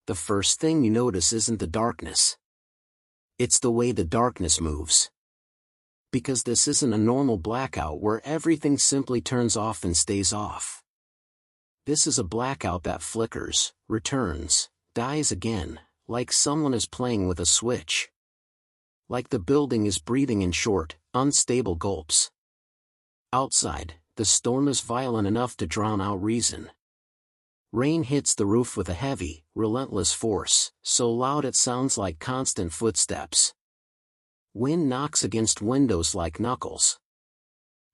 the first thing you notice isn't the darkness. It's the way the darkness moves. Because this isn't a normal blackout where everything simply turns off and stays off. This is a blackout that flickers, returns, dies again, like someone is playing with a switch. Like the building is breathing in short, unstable gulps. Outside, the storm is violent enough to drown out reason. Rain hits the roof with a heavy, relentless force, so loud it sounds like constant footsteps. Wind knocks against windows like knuckles.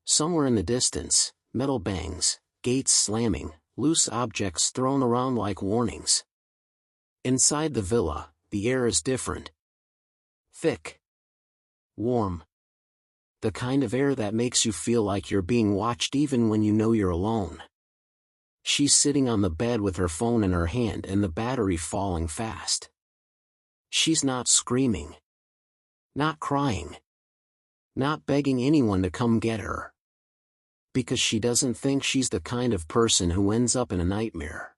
Somewhere in the distance, metal bangs, gates slamming, loose objects thrown around like warnings. Inside the villa, the air is different. Thick. Warm. The kind of air that makes you feel like you're being watched even when you know you're alone. She's sitting on the bed with her phone in her hand and the battery falling fast. She's not screaming. Not crying. Not begging anyone to come get her. Because she doesn't think she's the kind of person who ends up in a nightmare.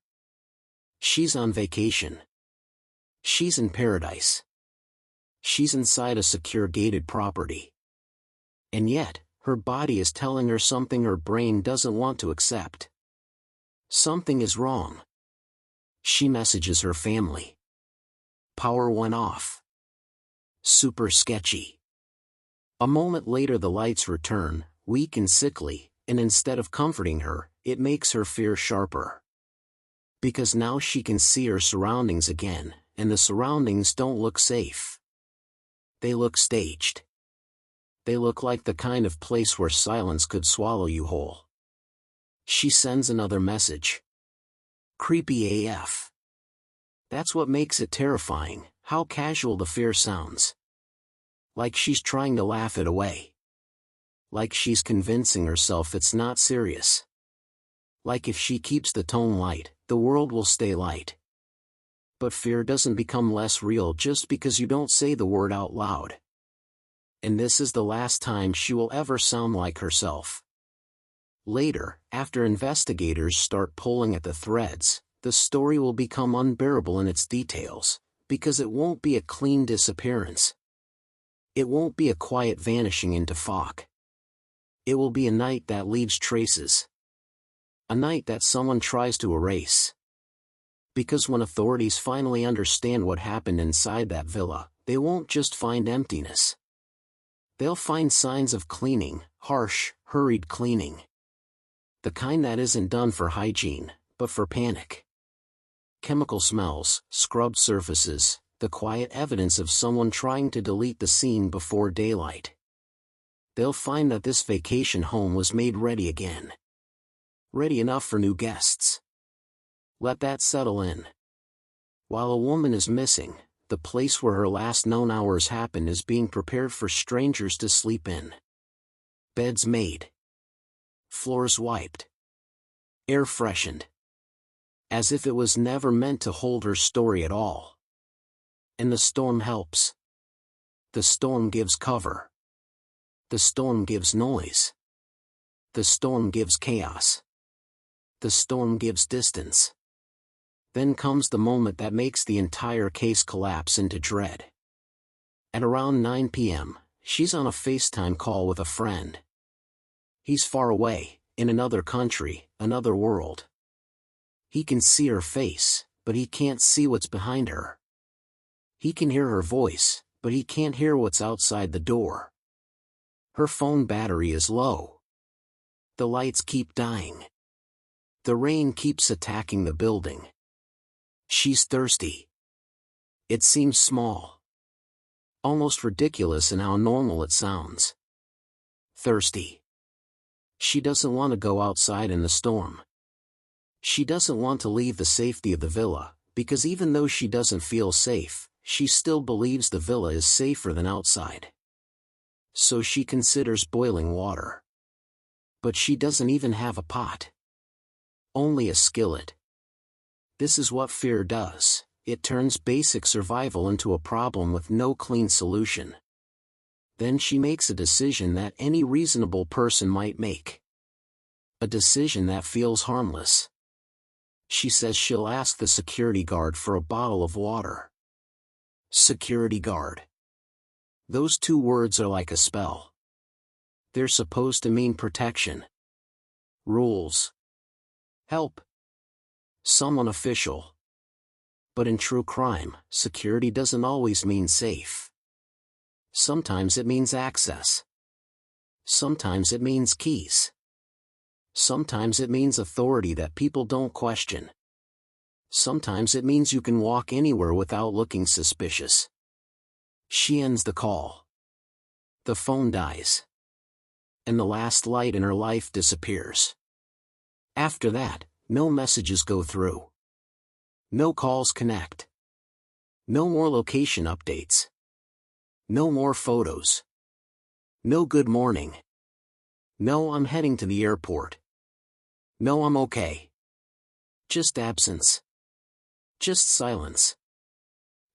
She's on vacation. She's in paradise. She's inside a secure gated property. And yet, her body is telling her something her brain doesn't want to accept. Something is wrong. She messages her family. Power went off. Super sketchy. A moment later the lights return, weak and sickly, and instead of comforting her, it makes her fear sharper. Because now she can see her surroundings again, and the surroundings don't look safe. They look staged. They look like the kind of place where silence could swallow you whole. She sends another message. Creepy AF. That's what makes it terrifying, how casual the fear sounds. Like she's trying to laugh it away. Like she's convincing herself it's not serious. Like if she keeps the tone light, the world will stay light. But fear doesn't become less real just because you don't say the word out loud. And this is the last time she will ever sound like herself. Later, after investigators start pulling at the threads, the story will become unbearable in its details, because it won't be a clean disappearance. It won't be a quiet vanishing into fog. It will be a night that leaves traces. A night that someone tries to erase. Because when authorities finally understand what happened inside that villa, they won't just find emptiness. They'll find signs of cleaning, harsh, hurried cleaning. The kind that isn't done for hygiene, but for panic. Chemical smells, scrubbed surfaces, the quiet evidence of someone trying to delete the scene before daylight. They'll find that this vacation home was made ready again. Ready enough for new guests. Let that settle in. While a woman is missing, the place where her last known hours happened is being prepared for strangers to sleep in. Beds made. Floors wiped. Air freshened. As if it was never meant to hold her story at all. And the storm helps. The storm gives cover. The storm gives noise. The storm gives chaos. The storm gives distance. Then comes the moment that makes the entire case collapse into dread. At around 9 p.m., she's on a FaceTime call with a friend. He's far away, in another country, another world. He can see her face, but he can't see what's behind her. He can hear her voice, but he can't hear what's outside the door. Her phone battery is low. The lights keep dying. The rain keeps attacking the building. She's thirsty. It seems small. Almost ridiculous in how normal it sounds. Thirsty. She doesn't want to go outside in the storm. She doesn't want to leave the safety of the villa, because even though she doesn't feel safe, she still believes the villa is safer than outside. So she considers boiling water. But she doesn't even have a pot. Only a skillet. This is what fear does. It turns basic survival into a problem with no clean solution. Then she makes a decision that any reasonable person might make. A decision that feels harmless. She says she'll ask the security guard for a bottle of water. Security guard. Those two words are like a spell. They're supposed to mean protection, rules, help, someone official. But in true crime, security doesn't always mean safe. Sometimes it means access. Sometimes it means keys. Sometimes it means authority that people don't question. Sometimes it means you can walk anywhere without looking suspicious. She ends the call. The phone dies. And the last light in her life disappears. After that, no messages go through. No calls connect. No more location updates. No more photos. No good morning. No, I'm heading to the airport. No, I'm okay. Just absence. Just silence.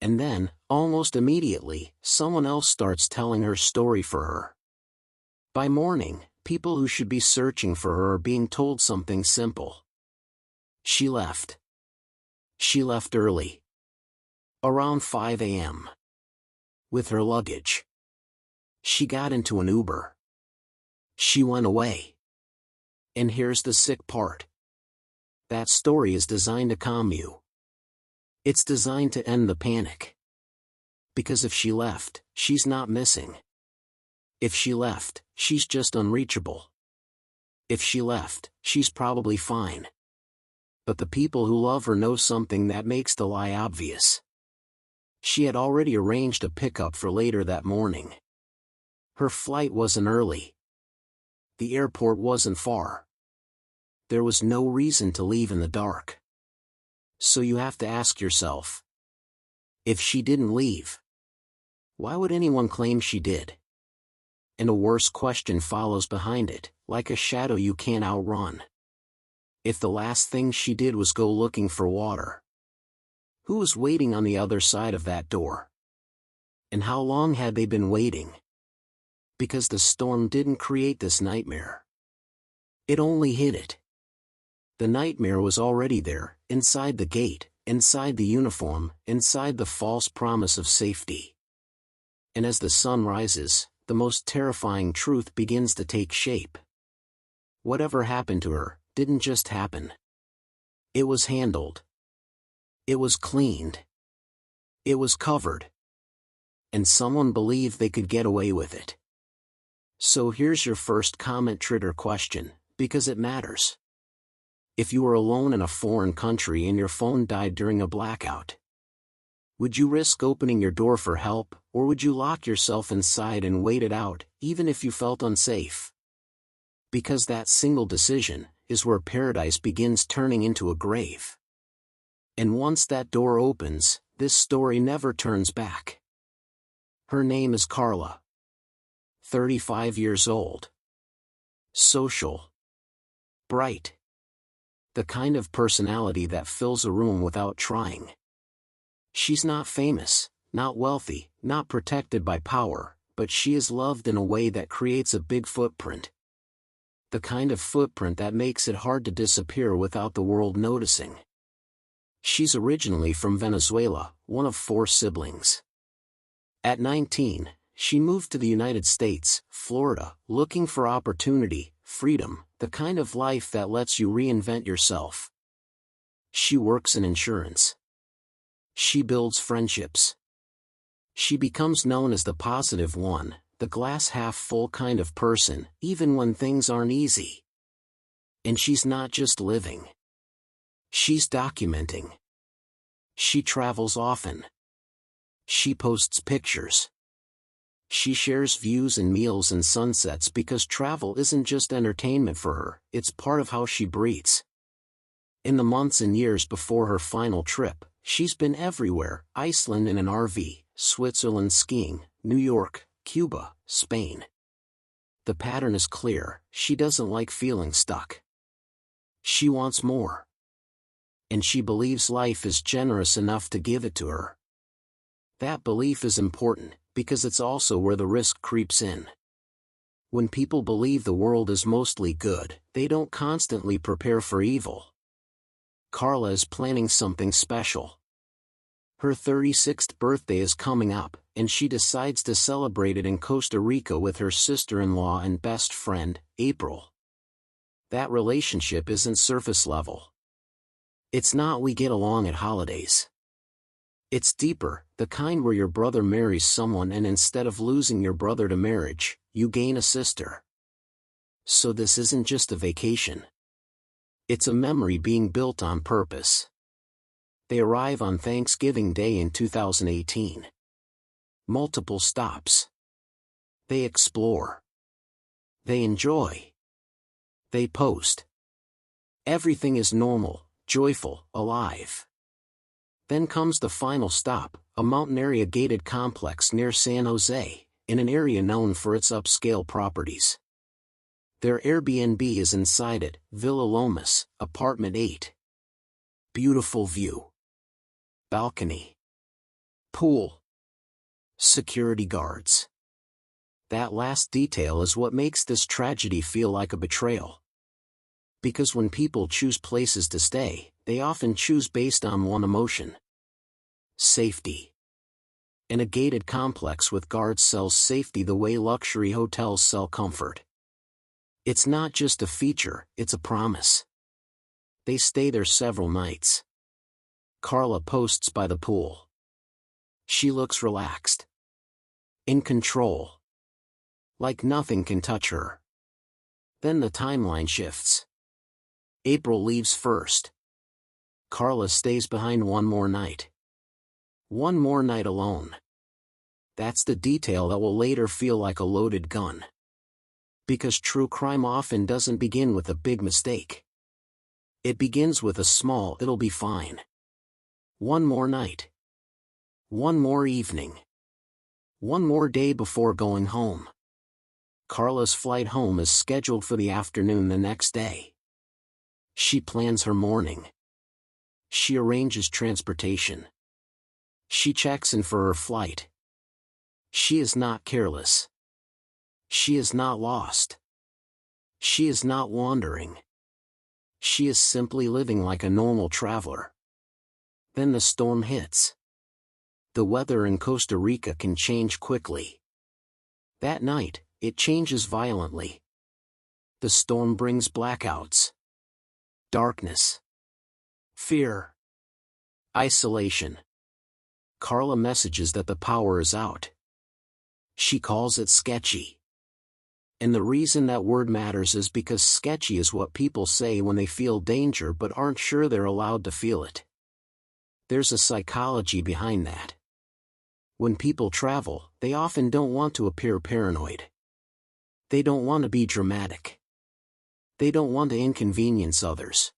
And then, almost immediately, someone else starts telling her story for her. By morning, people who should be searching for her are being told something simple. She left. She left early. Around 5 a.m. With her luggage. She got into an Uber. She went away. And here's the sick part. That story is designed to calm you. It's designed to end the panic. Because if she left, she's not missing. If she left, she's just unreachable. If she left, she's probably fine. But the people who love her know something that makes the lie obvious. She had already arranged a pickup for later that morning. Her flight wasn't early. The airport wasn't far. There was no reason to leave in the dark. So you have to ask yourself, if she didn't leave, why would anyone claim she did? And a worse question follows behind it, like a shadow you can't outrun. If the last thing she did was go looking for water, who was waiting on the other side of that door? And how long had they been waiting? Because the storm didn't create this nightmare. It only hid it. The nightmare was already there, inside the gate, inside the uniform, inside the false promise of safety. And as the sun rises, the most terrifying truth begins to take shape. Whatever happened to her didn't just happen. It was handled. It was cleaned. It was covered. And someone believed they could get away with it. So here's your first comment trigger question, because it matters. If you were alone in a foreign country and your phone died during a blackout, would you risk opening your door for help, or would you lock yourself inside and wait it out, even if you felt unsafe? Because that single decision is where paradise begins turning into a grave. And once that door opens, this story never turns back. Her name is Carla. 35 years old. Social. Bright. The kind of personality that fills a room without trying. She's not famous, not wealthy, not protected by power, but she is loved in a way that creates a big footprint. The kind of footprint that makes it hard to disappear without the world noticing. She's originally from Venezuela, one of 4 siblings. At 19, she moved to the United States, Florida, looking for opportunity, freedom, the kind of life that lets you reinvent yourself. She works in insurance. She builds friendships. She becomes known as the positive one, the glass half full kind of person, even when things aren't easy. And she's not just living. She's documenting. She travels often. She posts pictures. She shares views and meals and sunsets because travel isn't just entertainment for her, it's part of how she breathes. In the months and years before her final trip, she's been everywhere: Iceland in an RV, Switzerland skiing, New York, Cuba, Spain. The pattern is clear: she doesn't like feeling stuck. She wants more. And she believes life is generous enough to give it to her. That belief is important, because it's also where the risk creeps in. When people believe the world is mostly good, they don't constantly prepare for evil. Carla is planning something special. Her 36th birthday is coming up, and she decides to celebrate it in Costa Rica with her sister-in-law and best friend, April. That relationship isn't surface level. It's not we get along at holidays. It's deeper, the kind where your brother marries someone and instead of losing your brother to marriage, you gain a sister. So this isn't just a vacation. It's a memory being built on purpose. They arrive on Thanksgiving Day in 2018. Multiple stops. They explore. They enjoy. They post. Everything is normal, joyful, alive. Then comes the final stop, a mountain area gated complex near San Jose, in an area known for its upscale properties. Their Airbnb is inside it, Villa Lomas, Apartment 8. Beautiful view. Balcony. Pool. Security guards. That last detail is what makes this tragedy feel like a betrayal. Because when people choose places to stay, they often choose based on one emotion. Safety. And a gated complex with guards sells safety the way luxury hotels sell comfort. It's not just a feature, it's a promise. They stay there several nights. Carla posts by the pool. She looks relaxed. In control. Like nothing can touch her. Then the timeline shifts. April leaves first. Carla stays behind one more night. One more night alone. That's the detail that will later feel like a loaded gun. Because true crime often doesn't begin with a big mistake. It begins with a small "it'll be fine." One more night. One more evening. One more day before going home. Carla's flight home is scheduled for the afternoon the next day. She plans her morning. She arranges transportation. She checks in for her flight. She is not careless. She is not lost. She is not wandering. She is simply living like a normal traveler. Then the storm hits. The weather in Costa Rica can change quickly. That night, it changes violently. The storm brings blackouts. Darkness. Fear. Isolation. Carla messages that the power is out. She calls it sketchy. And the reason that word matters is because sketchy is what people say when they feel danger but aren't sure they're allowed to feel it. There's a psychology behind that. When people travel, they often don't want to appear paranoid. They don't want to be dramatic. They don't want to inconvenience others.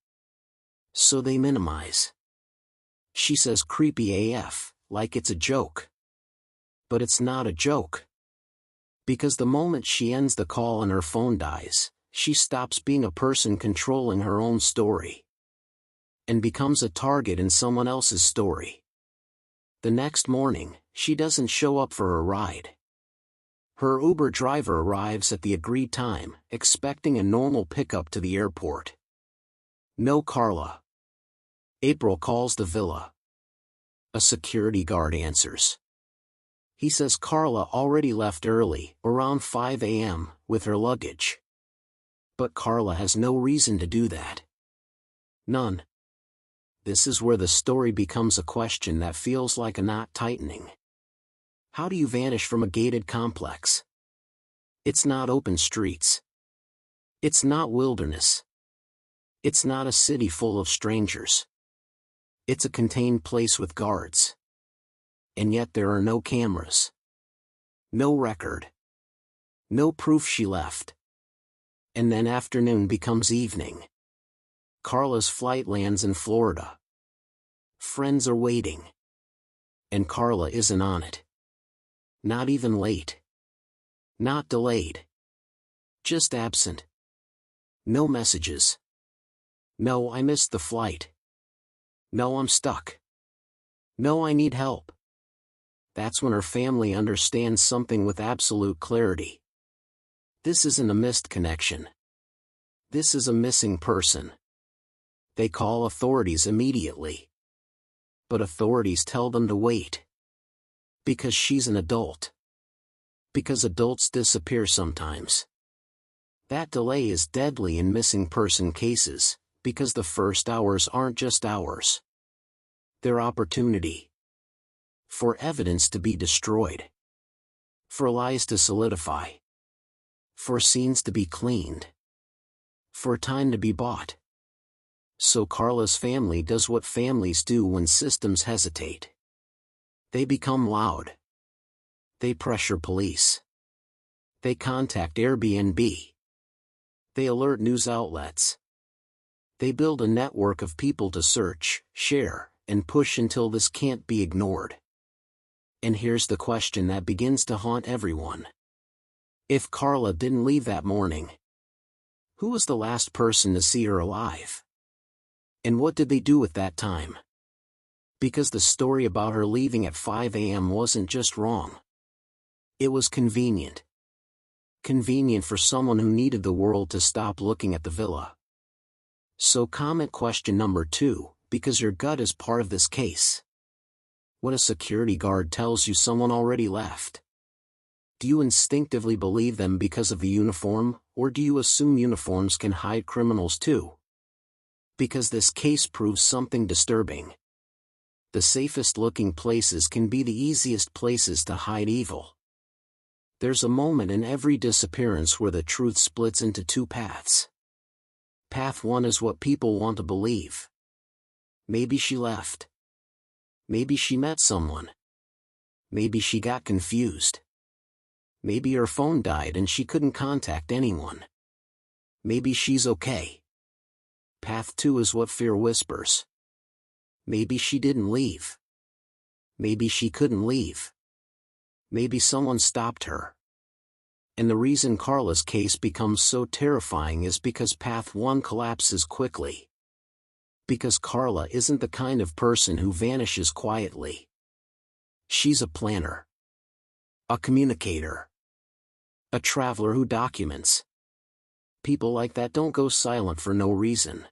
So they minimize. She says creepy AF, like it's a joke. But it's not a joke. Because the moment she ends the call and her phone dies, she stops being a person controlling her own story. And becomes a target in someone else's story. The next morning, she doesn't show up for her ride. Her Uber driver arrives at the agreed time, expecting a normal pickup to the airport. No Carla. April calls the villa. A security guard answers. He says Carla already left early, around 5 a.m., with her luggage. But Carla has no reason to do that. None. This is where the story becomes a question that feels like a knot tightening. How do you vanish from a gated complex? It's not open streets. It's not wilderness. It's not a city full of strangers. It's a contained place with guards. And yet there are no cameras. No record. No proof she left. And then afternoon becomes evening. Carla's flight lands in Florida. Friends are waiting. And Carla isn't on it. Not even late. Not delayed. Just absent. No messages. No, I missed the flight. No, I'm stuck. No, I need help. That's when her family understands something with absolute clarity. This isn't a missed connection. This is a missing person. They call authorities immediately. But authorities tell them to wait. Because she's an adult. Because adults disappear sometimes. That delay is deadly in missing person cases, because the first hours aren't just hours. They're opportunity. For evidence to be destroyed. For lies to solidify. For scenes to be cleaned. For time to be bought. So Carla's family does what families do when systems hesitate. They become loud. They pressure police. They contact Airbnb. They alert news outlets. They build a network of people to search, share, and push until this can't be ignored. And here's the question that begins to haunt everyone. If Carla didn't leave that morning, who was the last person to see her alive? And what did they do with that time? Because the story about her leaving at 5 a.m. wasn't just wrong. It was convenient. Convenient for someone who needed the world to stop looking at the villa. So comment question number 2, because your gut is part of this case. When a security guard tells you someone already left, do you instinctively believe them because of the uniform, or do you assume uniforms can hide criminals too? Because this case proves something disturbing. The safest looking places can be the easiest places to hide evil. There's a moment in every disappearance where the truth splits into two paths. Path 1 is what people want to believe. Maybe she left. Maybe she met someone. Maybe she got confused. Maybe her phone died and she couldn't contact anyone. Maybe she's okay. Path 2 is what fear whispers. Maybe she didn't leave. Maybe she couldn't leave. Maybe someone stopped her. And the reason Carla's case becomes so terrifying is because Path 1 collapses quickly. Because Carla isn't the kind of person who vanishes quietly. She's a planner. A communicator. A traveler who documents. People like that don't go silent for no reason.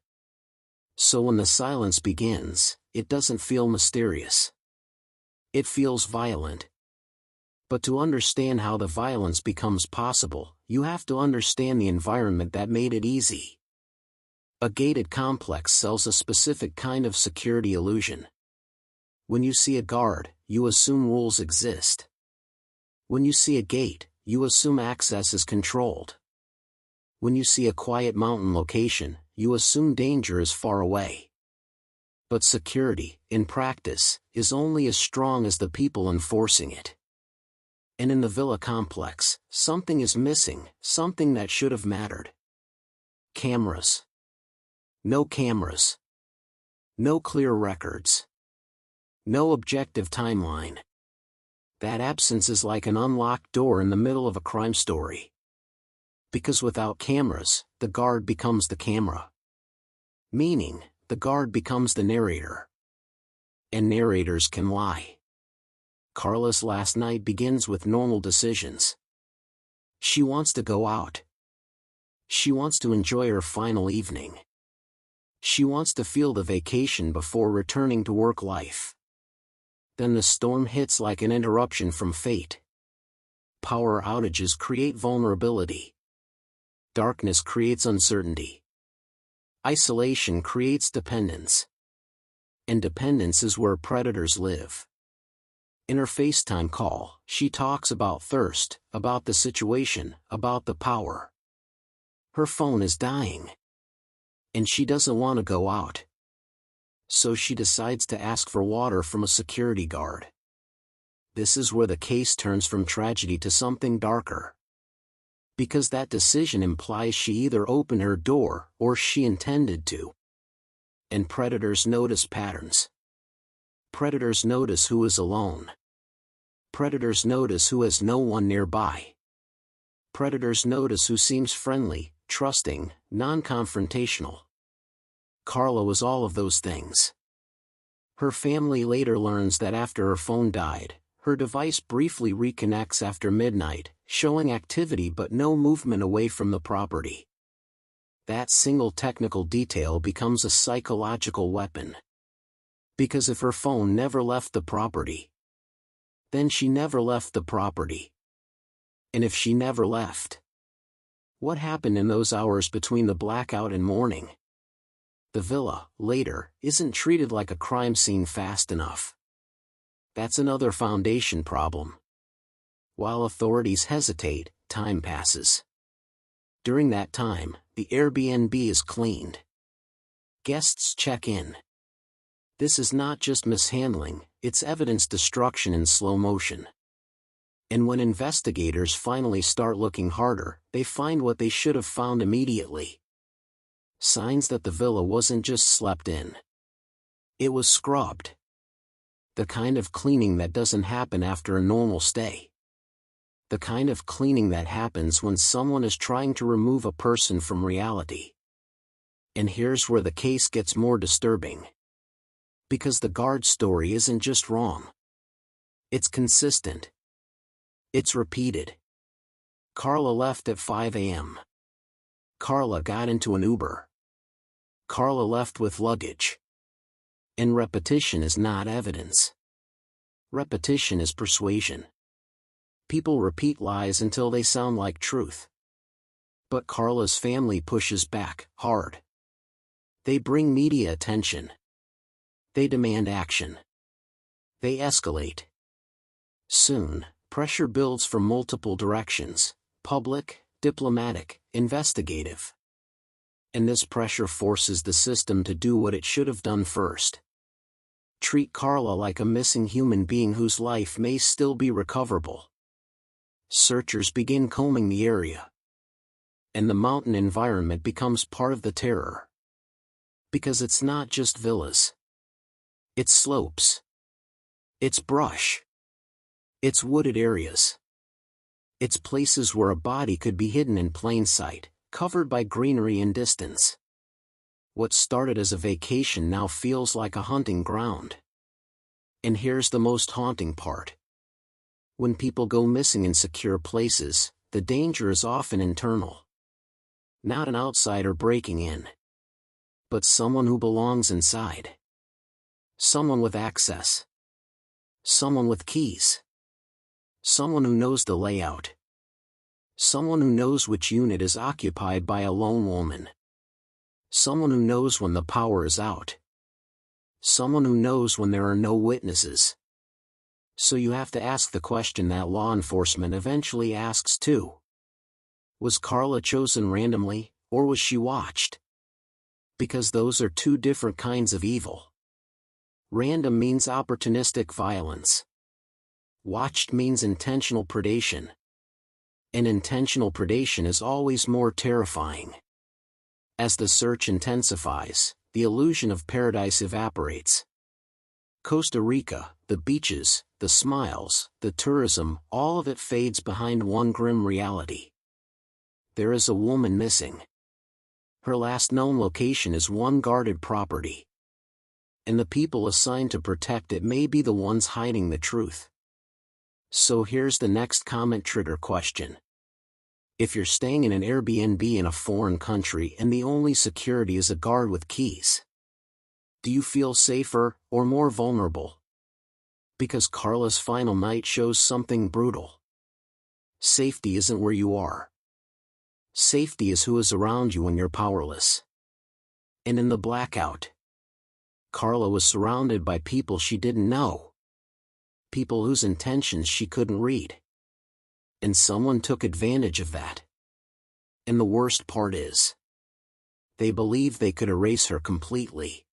So when the silence begins, it doesn't feel mysterious. It feels violent. But to understand how the violence becomes possible, you have to understand the environment that made it easy. A gated complex sells a specific kind of security illusion. When you see a guard, you assume rules exist. When you see a gate, you assume access is controlled. When you see a quiet mountain location, you assume danger is far away. But security, in practice, is only as strong as the people enforcing it. And in the villa complex, something is missing, something that should have mattered. Cameras. No cameras. No clear records. No objective timeline. That absence is like an unlocked door in the middle of a crime story. Because without cameras, the guard becomes the camera. Meaning, the guard becomes the narrator. And narrators can lie. Carla's last night begins with normal decisions. She wants to go out. She wants to enjoy her final evening. She wants to feel the vacation before returning to work life. Then the storm hits like an interruption from fate. Power outages create vulnerability. Darkness creates uncertainty. Isolation creates dependence. And dependence is where predators live. In her FaceTime call, she talks about thirst, about the situation, about the power. Her phone is dying. And she doesn't want to go out. So she decides to ask for water from a security guard. This is where the case turns from tragedy to something darker. Because that decision implies she either opened her door, or she intended to. And predators notice patterns. Predators notice who is alone. Predators notice who has no one nearby. Predators notice who seems friendly, trusting, non-confrontational. Carla was all of those things. Her family later learns that after her phone died, her device briefly reconnects after midnight, showing activity but no movement away from the property. That single technical detail becomes a psychological weapon. Because if her phone never left the property, then she never left the property. And if she never left, what happened in those hours between the blackout and morning? The villa, later, isn't treated like a crime scene fast enough. That's another foundation problem. While authorities hesitate, time passes. During that time, the Airbnb is cleaned. Guests check in. This is not just mishandling, it's evidence destruction in slow motion. And when investigators finally start looking harder, they find what they should have found immediately. Signs that the villa wasn't just slept in. It was scrubbed. The kind of cleaning that doesn't happen after a normal stay. The kind of cleaning that happens when someone is trying to remove a person from reality. And here's where the case gets more disturbing. Because the guard story isn't just wrong. It's consistent. It's repeated. Carla left at 5 a.m. Carla got into an Uber. Carla left with luggage. And repetition is not evidence. Repetition is persuasion. People repeat lies until they sound like truth. But Carla's family pushes back, hard. They bring media attention. They demand action. They escalate. Soon, pressure builds from multiple directions: public, diplomatic, investigative. And this pressure forces the system to do what it should have done first. Treat Carla like a missing human being whose life may still be recoverable. Searchers begin combing the area. And the mountain environment becomes part of the terror. Because it's not just villas. It's slopes. It's brush. It's wooded areas. It's places where a body could be hidden in plain sight, covered by greenery and distance. What started as a vacation now feels like a hunting ground. And here's the most haunting part. When people go missing in secure places, the danger is often internal. Not an outsider breaking in, but someone who belongs inside. Someone with access. Someone with keys. Someone who knows the layout. Someone who knows which unit is occupied by a lone woman. Someone who knows when the power is out. Someone who knows when there are no witnesses. So you have to ask the question that law enforcement eventually asks too. Was Carla chosen randomly, or was she watched? Because those are two different kinds of evil. Random means opportunistic violence. Watched means intentional predation. And intentional predation is always more terrifying. As the search intensifies, the illusion of paradise evaporates. Costa Rica, the beaches, the smiles, the tourism, all of it fades behind one grim reality. There is a woman missing. Her last known location is one guarded property. And the people assigned to protect it may be the ones hiding the truth. So here's the next comment trigger question. If you're staying in an Airbnb in a foreign country and the only security is a guard with keys, do you feel safer or more vulnerable? Because Carla's final night shows something brutal. Safety isn't where you are. Safety is who is around you when you're powerless. And in the blackout, Carla was surrounded by people she didn't know. People whose intentions she couldn't read. And someone took advantage of that. And the worst part is, they believed they could erase her completely.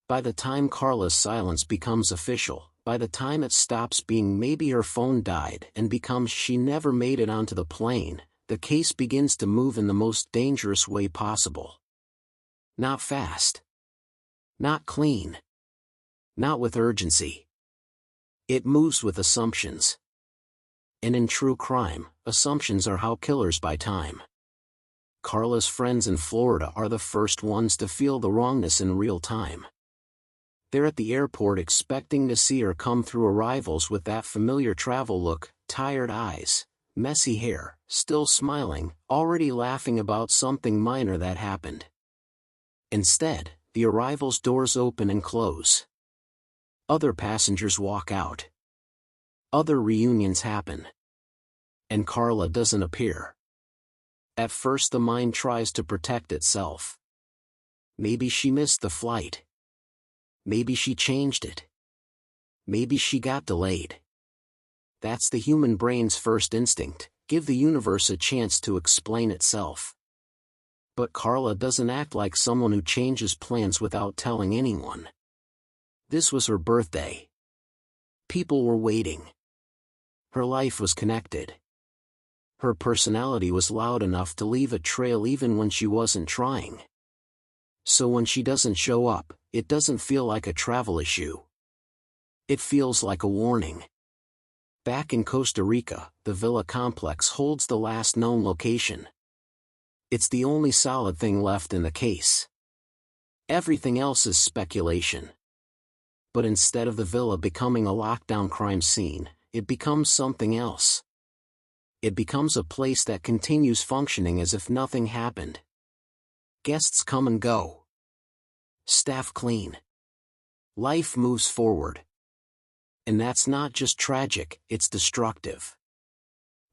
By the time Carla's silence becomes official, by the time it stops being maybe her phone died and becomes she never made it onto the plane, the case begins to move in the most dangerous way possible. Not fast. Not clean. Not with urgency. It moves with assumptions. And in true crime, assumptions are how killers buy time. Carla's friends in Florida are the first ones to feel the wrongness in real time. They're at the airport expecting to see her come through arrivals with that familiar travel look, tired eyes, Messy hair, still smiling, already laughing about something minor that happened. Instead, the arrival's doors open and close. Other passengers walk out. Other reunions happen. And Carla doesn't appear. At first the mind tries to protect itself. Maybe she missed the flight. Maybe she changed it. Maybe she got delayed. That's the human brain's first instinct, give the universe a chance to explain itself. But Carla doesn't act like someone who changes plans without telling anyone. This was her birthday. People were waiting. Her life was connected. Her personality was loud enough to leave a trail even when she wasn't trying. So when she doesn't show up, it doesn't feel like a travel issue. It feels like a warning. Back in Costa Rica, the villa complex holds the last known location. It's the only solid thing left in the case. Everything else is speculation. But instead of the villa becoming a lockdown crime scene, it becomes something else. It becomes a place that continues functioning as if nothing happened. Guests come and go. Staff clean. Life moves forward. And that's not just tragic, it's destructive.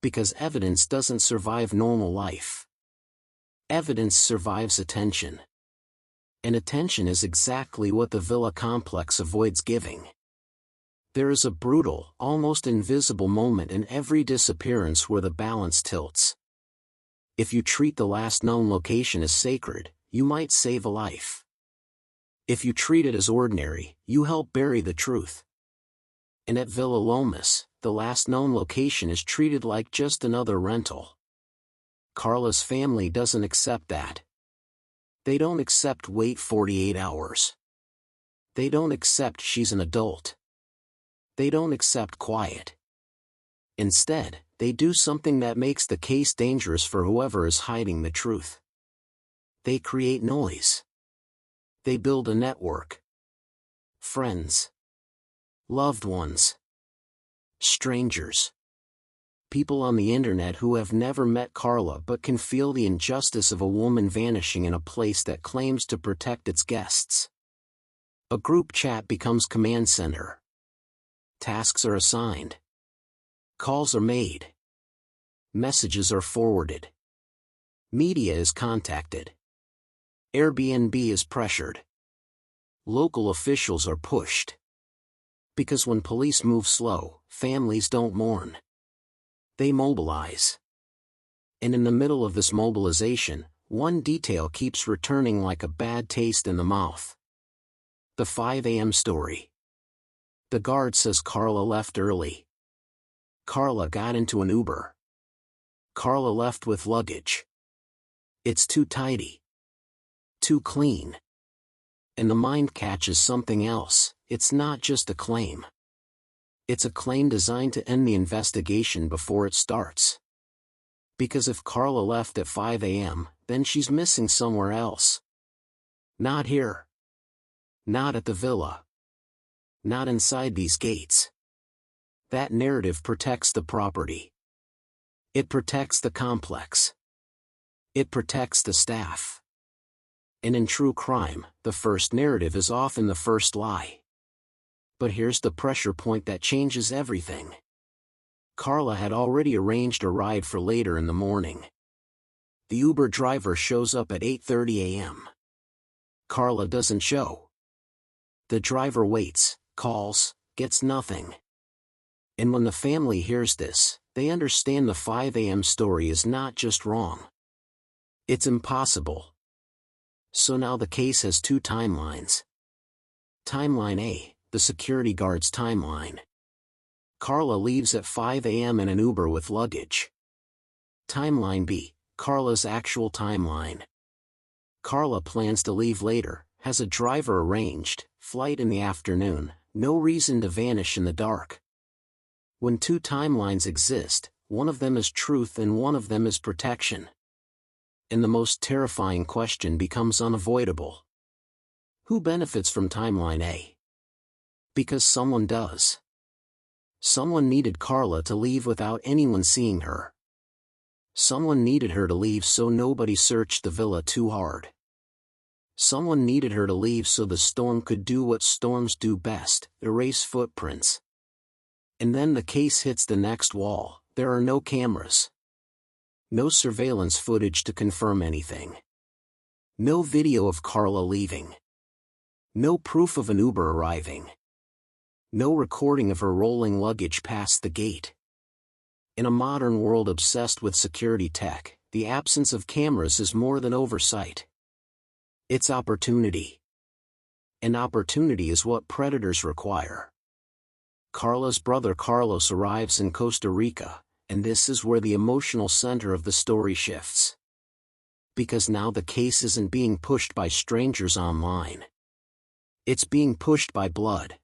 Because evidence doesn't survive normal life. Evidence survives attention. And attention is exactly what the villa complex avoids giving. There is a brutal, almost invisible moment in every disappearance where the balance tilts. If you treat the last known location as sacred, you might save a life. If you treat it as ordinary, you help bury the truth. And at Villa Lomas, the last known location is treated like just another rental. Carla's family doesn't accept that. They don't accept wait 48 hours. They don't accept she's an adult. They don't accept quiet. Instead, they do something that makes the case dangerous for whoever is hiding the truth. They create noise. They build a network. Friends. Loved ones. Strangers. People on the internet who have never met Carla but can feel the injustice of a woman vanishing in a place that claims to protect its guests. A group chat becomes command center. Tasks are assigned. Calls are made. Messages are forwarded. Media is contacted. Airbnb is pressured. Local officials are pushed. Because when police move slow, families don't mourn. They mobilize. And in the middle of this mobilization, one detail keeps returning like a bad taste in the mouth. The 5 a.m. story. The guard says Carla left early. Carla got into an Uber. Carla left with luggage. It's too tidy. Too clean. And the mind catches something else, it's not just a claim. It's a claim designed to end the investigation before it starts. Because if Carla left at 5 a.m., then she's missing somewhere else. Not here. Not at the villa. Not inside these gates. That narrative protects the property. It protects the complex. It protects the staff. And in true crime, the first narrative is often the first lie. But here's the pressure point that changes everything. Carla had already arranged a ride for later in the morning. The Uber driver shows up at 8:30 a.m. Carla doesn't show. The driver waits, calls, gets nothing. And when the family hears this, they understand the 5 a.m. story is not just wrong. It's impossible. So now the case has two timelines. Timeline A, the security guard's timeline. Carla leaves at 5 a.m. in an Uber with luggage. Timeline B, Carla's actual timeline. Carla plans to leave later, has a driver arranged, flight in the afternoon, no reason to vanish in the dark. When two timelines exist, one of them is truth and one of them is protection. And the most terrifying question becomes unavoidable. Who benefits from timeline A? Because someone does. Someone needed Carla to leave without anyone seeing her. Someone needed her to leave so nobody searched the villa too hard. Someone needed her to leave so the storm could do what storms do best, erase footprints. And then the case hits the next wall. There are no cameras. No surveillance footage to confirm anything. No video of Carla leaving. No proof of an Uber arriving. No recording of her rolling luggage past the gate. In a modern world obsessed with security tech, the absence of cameras is more than oversight. It's opportunity. And opportunity is what predators require. Carla's brother Carlos arrives in Costa Rica, and this is where the emotional center of the story shifts. Because now the case isn't being pushed by strangers online. It's being pushed by blood.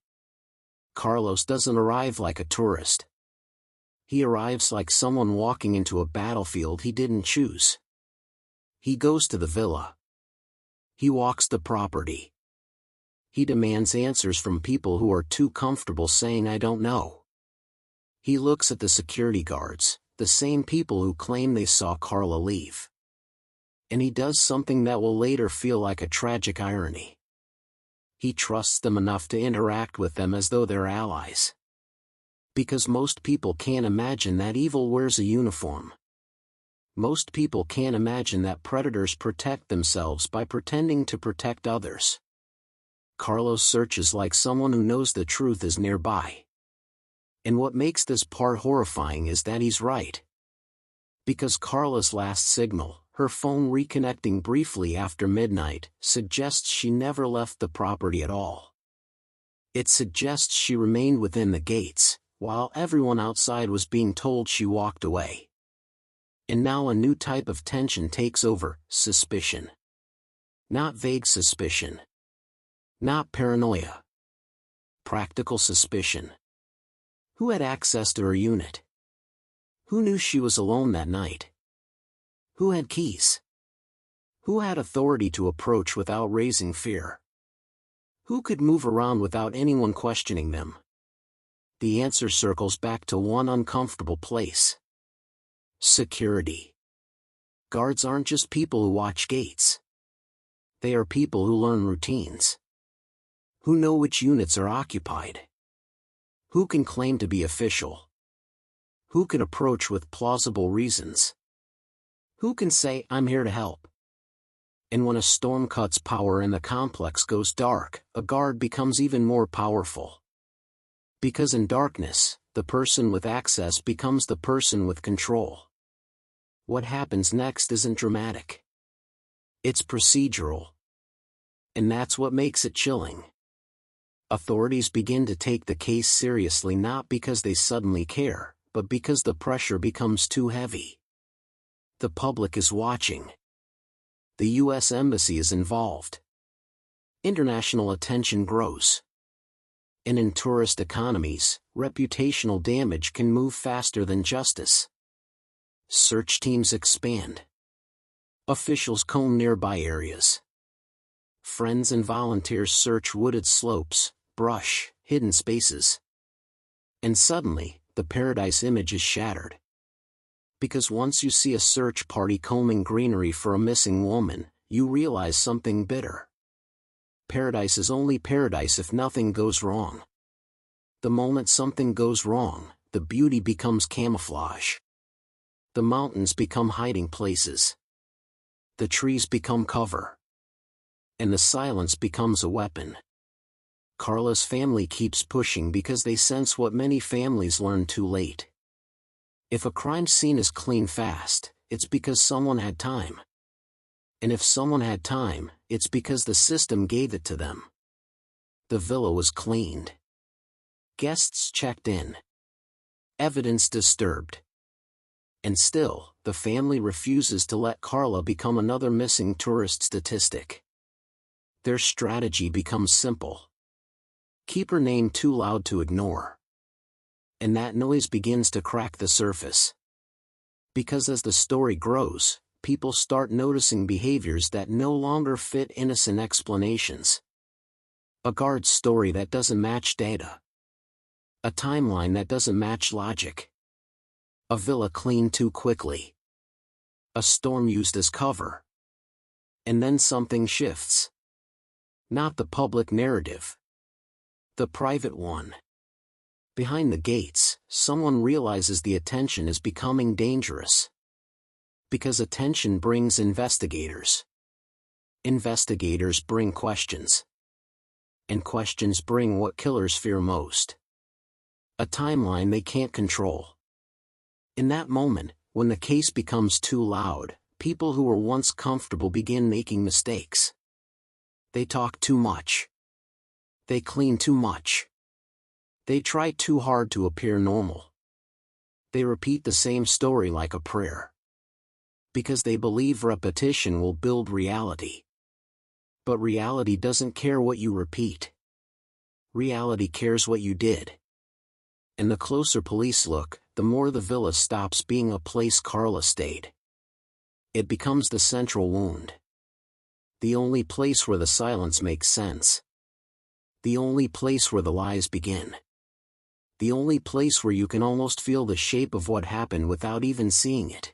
Carlos doesn't arrive like a tourist. He arrives like someone walking into a battlefield he didn't choose. He goes to the villa. He walks the property. He demands answers from people who are too comfortable saying "I don't know." He looks at the security guards, the same people who claim they saw Carla leave. And he does something that will later feel like a tragic irony. He trusts them enough to interact with them as though they're allies. Because most people can't imagine that evil wears a uniform. Most people can't imagine that predators protect themselves by pretending to protect others. Carlos searches like someone who knows the truth is nearby. And what makes this part horrifying is that he's right. Because Carla's last signal, her phone reconnecting briefly after midnight, suggests she never left the property at all. It suggests she remained within the gates, while everyone outside was being told she walked away. And now a new type of tension takes over: suspicion. Not vague suspicion. Not paranoia. Practical suspicion. Who had access to her unit? Who knew she was alone that night? Who had keys? Who had authority to approach without raising fear? Who could move around without anyone questioning them? The answer circles back to one uncomfortable place. Security. Guards aren't just people who watch gates. They are people who learn routines. Who know which units are occupied. Who can claim to be official. Who can approach with plausible reasons. Who can say, "I'm here to help." And when a storm cuts power and the complex goes dark, a guard becomes even more powerful. Because in darkness, the person with access becomes the person with control. What happens next isn't dramatic. It's procedural. And that's what makes it chilling. Authorities begin to take the case seriously not because they suddenly care, but because the pressure becomes too heavy. The public is watching. The U.S. Embassy is involved. International attention grows. And in tourist economies, reputational damage can move faster than justice. Search teams expand. Officials comb nearby areas. Friends and volunteers search wooded slopes, brush, hidden spaces. And suddenly, the paradise image is shattered. Because once you see a search party combing greenery for a missing woman, you realize something bitter. Paradise is only paradise if nothing goes wrong. The moment something goes wrong, the beauty becomes camouflage. The mountains become hiding places. The trees become cover. And the silence becomes a weapon. Carla's family keeps pushing because they sense what many families learn too late. If a crime scene is clean fast, it's because someone had time. And if someone had time, it's because the system gave it to them. The villa was cleaned. Guests checked in. Evidence disturbed. And still, the family refuses to let Carla become another missing tourist statistic. Their strategy becomes simple. Keep her name too loud to ignore. And that noise begins to crack the surface. Because as the story grows, people start noticing behaviors that no longer fit innocent explanations. A guard's story that doesn't match data. A timeline that doesn't match logic. A villa cleaned too quickly. A storm used as cover. And then something shifts. Not the public narrative. The private one. Behind the gates, someone realizes the attention is becoming dangerous. Because attention brings investigators. Investigators bring questions. And questions bring what killers fear most. A timeline they can't control. In that moment, when the case becomes too loud, people who were once comfortable begin making mistakes. They talk too much. They clean too much. They try too hard to appear normal. They repeat the same story like a prayer. Because they believe repetition will build reality. But reality doesn't care what you repeat. Reality cares what you did. And the closer police look, the more the villa stops being a place Carla stayed. It becomes the central wound. The only place where the silence makes sense. The only place where the lies begin. The only place where you can almost feel the shape of what happened without even seeing it.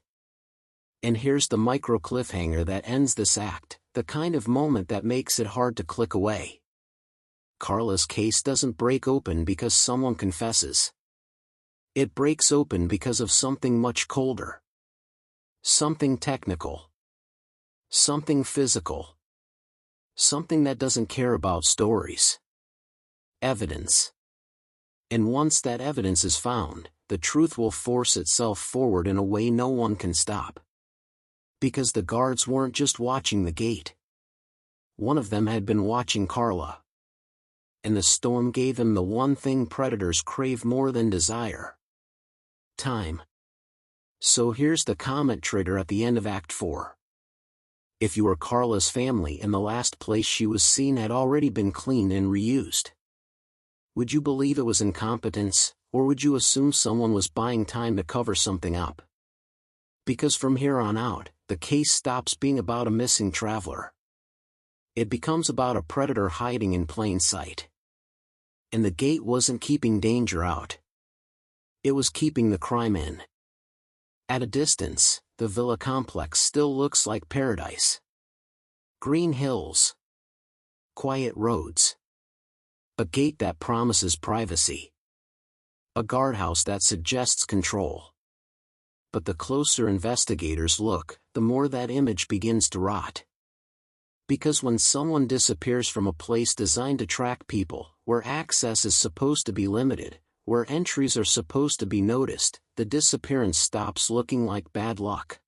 And here's the micro cliffhanger that ends this act, the kind of moment that makes it hard to click away. Carla's case doesn't break open because someone confesses. It breaks open because of something much colder. Something technical. Something physical. Something that doesn't care about stories. Evidence. And once that evidence is found, the truth will force itself forward in a way no one can stop. Because the guards weren't just watching the gate. One of them had been watching Carla. And the storm gave him the one thing predators crave more than desire. Time. So here's the comment trigger at the end of Act 4. If you were Carla's family and the last place she was seen had already been cleaned and reused, would you believe it was incompetence, or would you assume someone was buying time to cover something up? Because from here on out, the case stops being about a missing traveler. It becomes about a predator hiding in plain sight. And the gate wasn't keeping danger out. It was keeping the crime in. At a distance, the villa complex still looks like paradise. Green hills. Quiet roads. A gate that promises privacy. A guardhouse that suggests control. But the closer investigators look, the more that image begins to rot. Because when someone disappears from a place designed to track people, where access is supposed to be limited, where entries are supposed to be noticed, the disappearance stops looking like bad luck.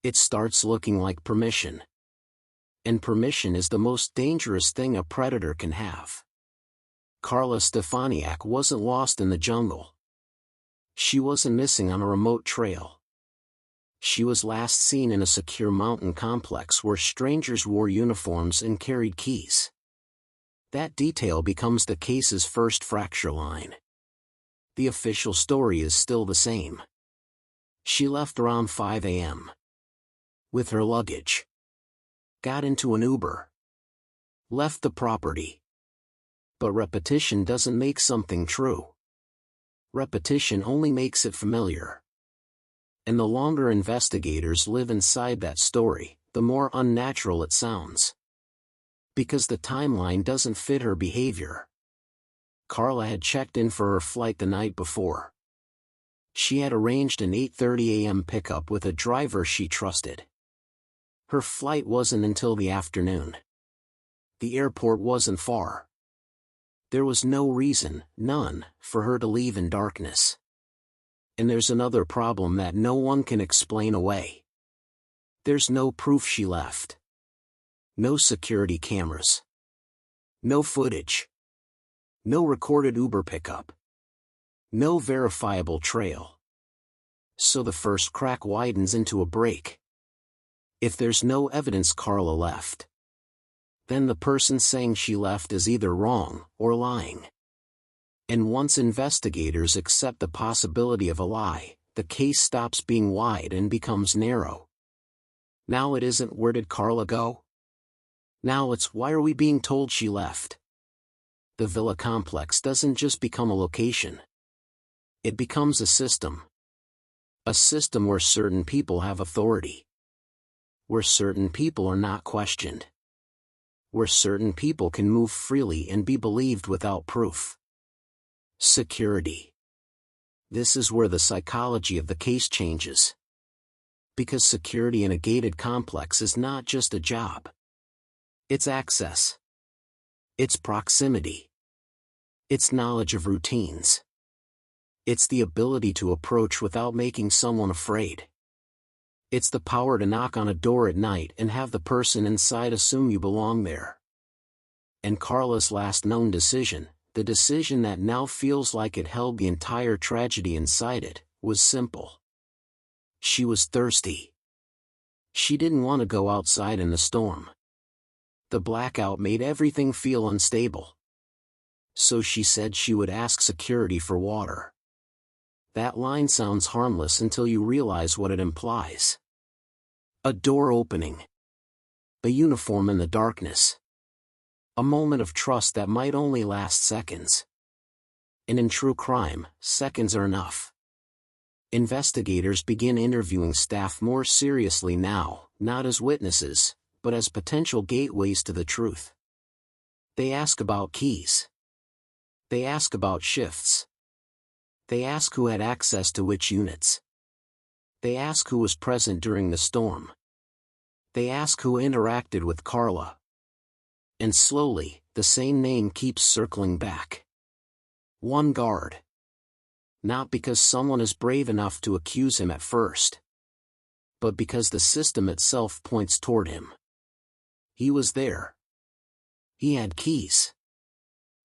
It starts looking like permission. And permission is the most dangerous thing a predator can have. Carla Stefaniak wasn't lost in the jungle. She wasn't missing on a remote trail. She was last seen in a secure mountain complex where strangers wore uniforms and carried keys. That detail becomes the case's first fracture line. The official story is still the same. She left around 5 a.m. with her luggage. Got into an Uber. Left the property. But repetition doesn't make something true. Repetition only makes it familiar. And the longer investigators live inside that story, the more unnatural it sounds. Because the timeline doesn't fit her behavior. Carla had checked in for her flight the night before. She had arranged an 8:30 a.m. pickup with a driver she trusted. Her flight wasn't until the afternoon. The airport wasn't far. There was no reason, none, for her to leave in darkness. And there's another problem that no one can explain away. There's no proof she left. No security cameras. No footage. No recorded Uber pickup. No verifiable trail. So the first crack widens into a break. If there's no evidence Carla left, then the person saying she left is either wrong or lying. And once investigators accept the possibility of a lie, the case stops being wide and becomes narrow. Now it isn't "where did Carla go?" Now it's "why are we being told she left?" The villa complex doesn't just become a location. It becomes a system. A system where certain people have authority. Where certain people are not questioned. Where certain people can move freely and be believed without proof. Security. This is where the psychology of the case changes. Because security in a gated complex is not just a job. It's access. It's proximity. It's knowledge of routines. It's the ability to approach without making someone afraid. It's the power to knock on a door at night and have the person inside assume you belong there. And Carla's last known decision, the decision that now feels like it held the entire tragedy inside it, was simple. She was thirsty. She didn't want to go outside in the storm. The blackout made everything feel unstable. So she said she would ask security for water. That line sounds harmless until you realize what it implies. A door opening. A uniform in the darkness. A moment of trust that might only last seconds. And in true crime, seconds are enough. Investigators begin interviewing staff more seriously now, not as witnesses, but as potential gateways to the truth. They ask about keys. They ask about shifts. They ask who had access to which units. They ask who was present during the storm. They ask who interacted with Carla. And slowly, the same name keeps circling back. One guard. Not because someone is brave enough to accuse him at first, but because the system itself points toward him. He was there. He had keys.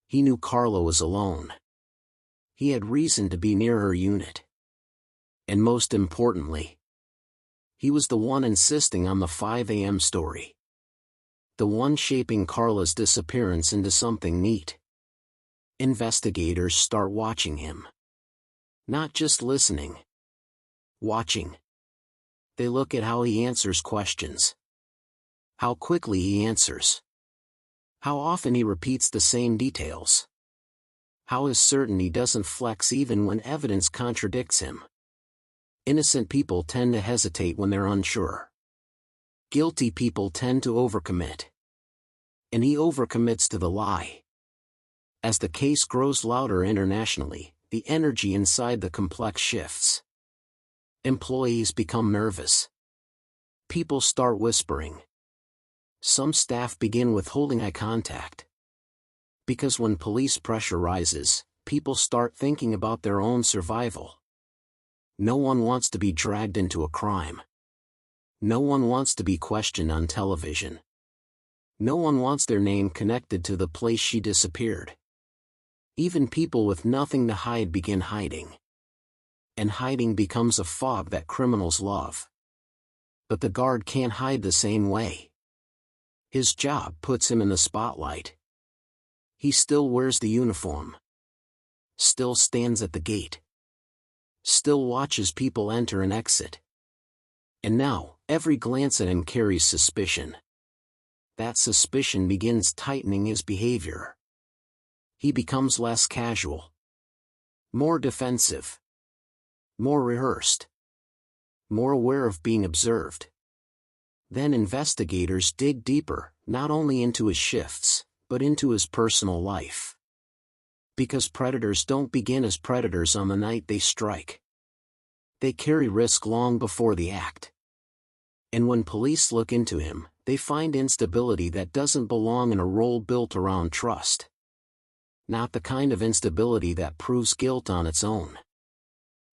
He knew Carla was alone. He had reason to be near her unit. And most importantly, he was the one insisting on the 5 a.m. story. The one shaping Carla's disappearance into something neat. Investigators start watching him. Not just listening. Watching. They look at how he answers questions. How quickly he answers. How often he repeats the same details. How is certain he doesn't flex even when evidence contradicts him. Innocent people tend to hesitate when they're unsure. Guilty people tend to overcommit. And he overcommits to the lie. As the case grows louder internationally, the energy inside the complex shifts. Employees become nervous. People start whispering. Some staff begin withholding eye contact. Because when police pressure rises, people start thinking about their own survival. No one wants to be dragged into a crime. No one wants to be questioned on television. No one wants their name connected to the place she disappeared. Even people with nothing to hide begin hiding. And hiding becomes a fog that criminals love. But the guard can't hide the same way. His job puts him in the spotlight. He still wears the uniform. Still stands at the gate. Still watches people enter and exit. And now, every glance at him carries suspicion. That suspicion begins tightening his behavior. He becomes less casual. More defensive. More rehearsed. More aware of being observed. Then investigators dig deeper, not only into his shifts, but into his personal life. Because predators don't begin as predators on the night they strike. They carry risk long before the act. And when police look into him, they find instability that doesn't belong in a role built around trust. Not the kind of instability that proves guilt on its own.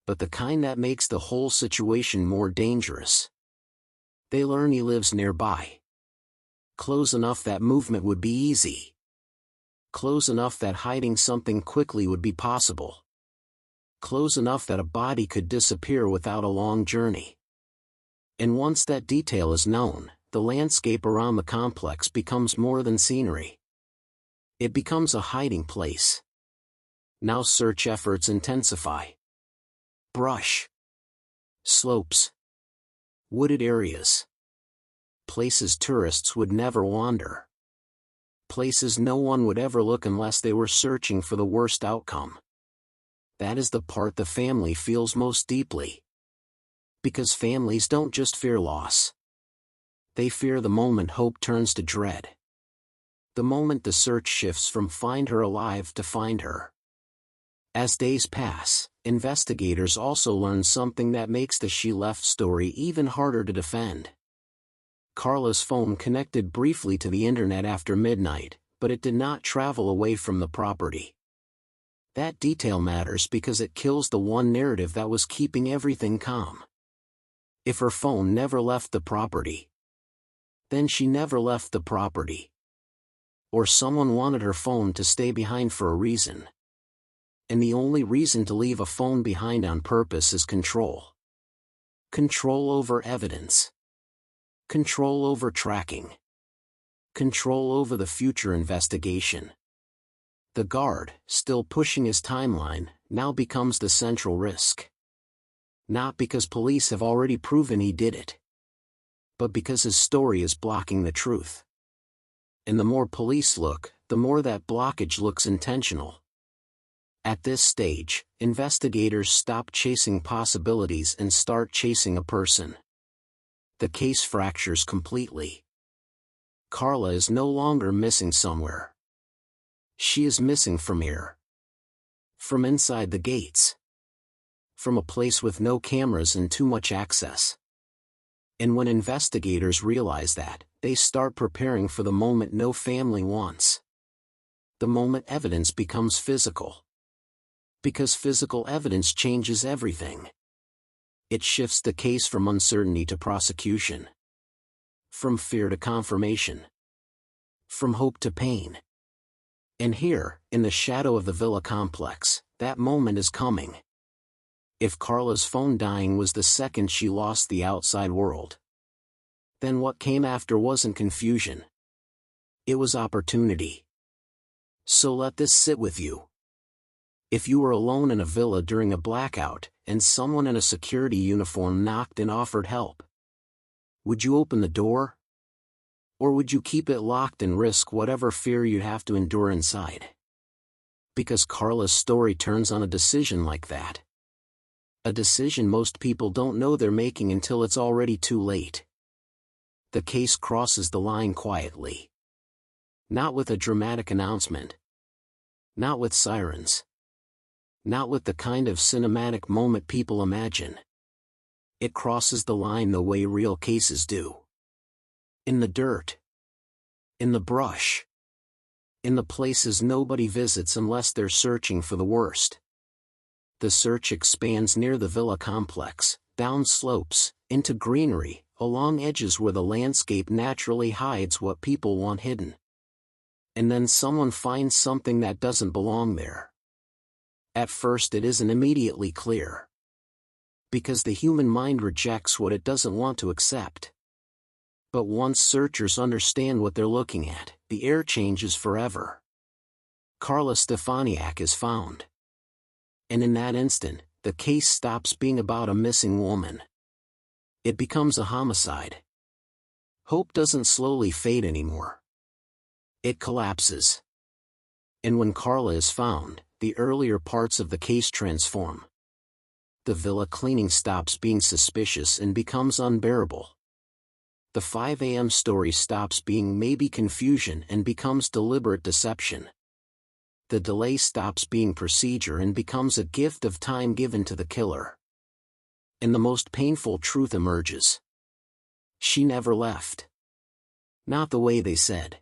But the kind that makes the whole situation more dangerous. They learn he lives nearby. Close enough that movement would be easy. Close enough that hiding something quickly would be possible. Close enough that a body could disappear without a long journey. And once that detail is known, the landscape around the complex becomes more than scenery. It becomes a hiding place. Now search efforts intensify. Brush. Slopes. Wooded areas. Places tourists would never wander. Places no one would ever look unless they were searching for the worst outcome. That is the part the family feels most deeply. Because families don't just fear loss. They fear the moment hope turns to dread. The moment the search shifts from find her alive to find her. As days pass, investigators also learn something that makes the she left story even harder to defend. Carla's phone connected briefly to the internet after midnight, but it did not travel away from the property. That detail matters because it kills the one narrative that was keeping everything calm. If her phone never left the property, then she never left the property. Or someone wanted her phone to stay behind for a reason. And the only reason to leave a phone behind on purpose is control. Control over evidence. Control over tracking. Control over the future investigation. The guard, still pushing his timeline, now becomes the central risk. Not because police have already proven he did it, but because his story is blocking the truth. And the more police look, the more that blockage looks intentional. At this stage, investigators stop chasing possibilities and start chasing a person. The case fractures completely. Carla is no longer missing somewhere. She is missing from here. From inside the gates. From a place with no cameras and too much access. And when investigators realize that, they start preparing for the moment no family wants. The moment evidence becomes physical. Because physical evidence changes everything. It shifts the case from uncertainty to prosecution. From fear to confirmation. From hope to pain. And here, in the shadow of the villa complex, that moment is coming. If Carla's phone dying was the second she lost the outside world, then what came after wasn't confusion. It was opportunity. So let this sit with you. If you were alone in a villa during a blackout, and someone in a security uniform knocked and offered help, would you open the door? Or would you keep it locked and risk whatever fear you'd have to endure inside? Because Carla's story turns on a decision like that. A decision most people don't know they're making until it's already too late. The case crosses the line quietly. Not with a dramatic announcement. Not with sirens. Not with the kind of cinematic moment people imagine. It crosses the line the way real cases do. In the dirt. In the brush. In the places nobody visits unless they're searching for the worst. The search expands near the villa complex, down slopes, into greenery, along edges where the landscape naturally hides what people want hidden. And then someone finds something that doesn't belong there. At first it isn't immediately clear. Because the human mind rejects what it doesn't want to accept. But once searchers understand what they're looking at, the air changes forever. Carla Stefaniak is found. And in that instant, the case stops being about a missing woman. It becomes a homicide. Hope doesn't slowly fade anymore. It collapses. And when Carla is found, the earlier parts of the case transform. The villa cleaning stops being suspicious and becomes unbearable. The 5 a.m. story stops being maybe confusion and becomes deliberate deception. The delay stops being procedure and becomes a gift of time given to the killer. And the most painful truth emerges. She never left. Not the way they said.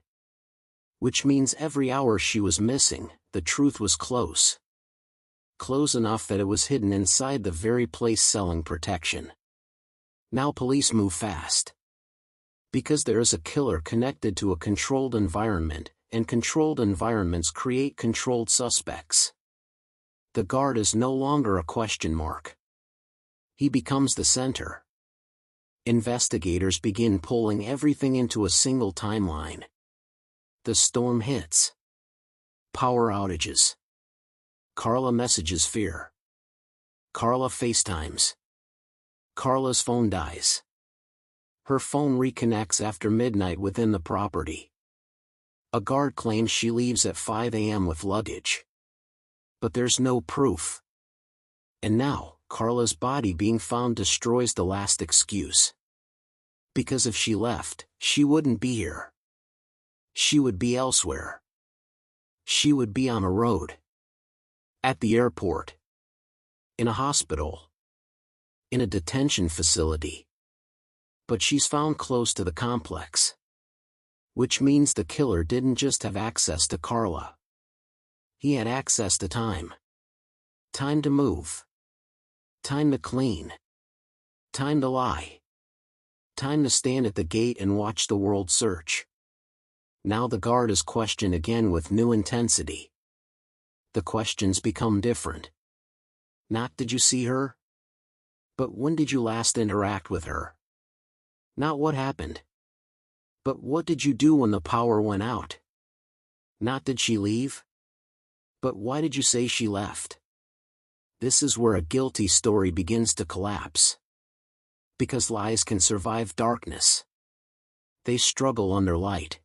Which means every hour she was missing, the truth was close. Close enough that it was hidden inside the very place selling protection. Now police move fast. Because there is a killer connected to a controlled environment, and controlled environments create controlled suspects. The guard is no longer a question mark. He becomes the center. Investigators begin pulling everything into a single timeline. The storm hits. Power outages. Carla messages fear. Carla FaceTimes. Carla's phone dies. Her phone reconnects after midnight within the property. A guard claims she leaves at 5 a.m. with luggage. But there's no proof. And now, Carla's body being found destroys the last excuse. Because if she left, she wouldn't be here. She would be elsewhere. She would be on a road. At the airport. In a hospital. In a detention facility. But she's found close to the complex. Which means the killer didn't just have access to Carla. He had access to time. Time to move. Time to clean. Time to lie. Time to stand at the gate and watch the world search. Now the guard is questioned again with new intensity. The questions become different. Not did you see her? But when did you last interact with her? Not what happened. But what did you do when the power went out? Not did she leave? But why did you say she left? This is where a guilty story begins to collapse. Because lies can survive darkness. They struggle under light.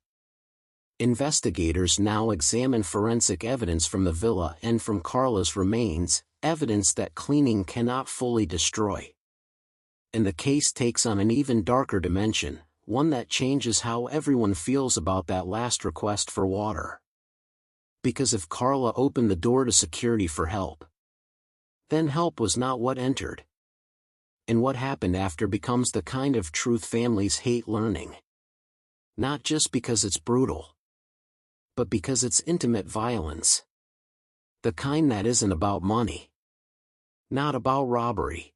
Investigators now examine forensic evidence from the villa and from Carla's remains, evidence that cleaning cannot fully destroy. And the case takes on an even darker dimension, one that changes how everyone feels about that last request for water. Because if Carla opened the door to security for help, then help was not what entered. And what happened after becomes the kind of truth families hate learning. Not just because it's brutal, but because it's intimate violence. The kind that isn't about money. Not about robbery.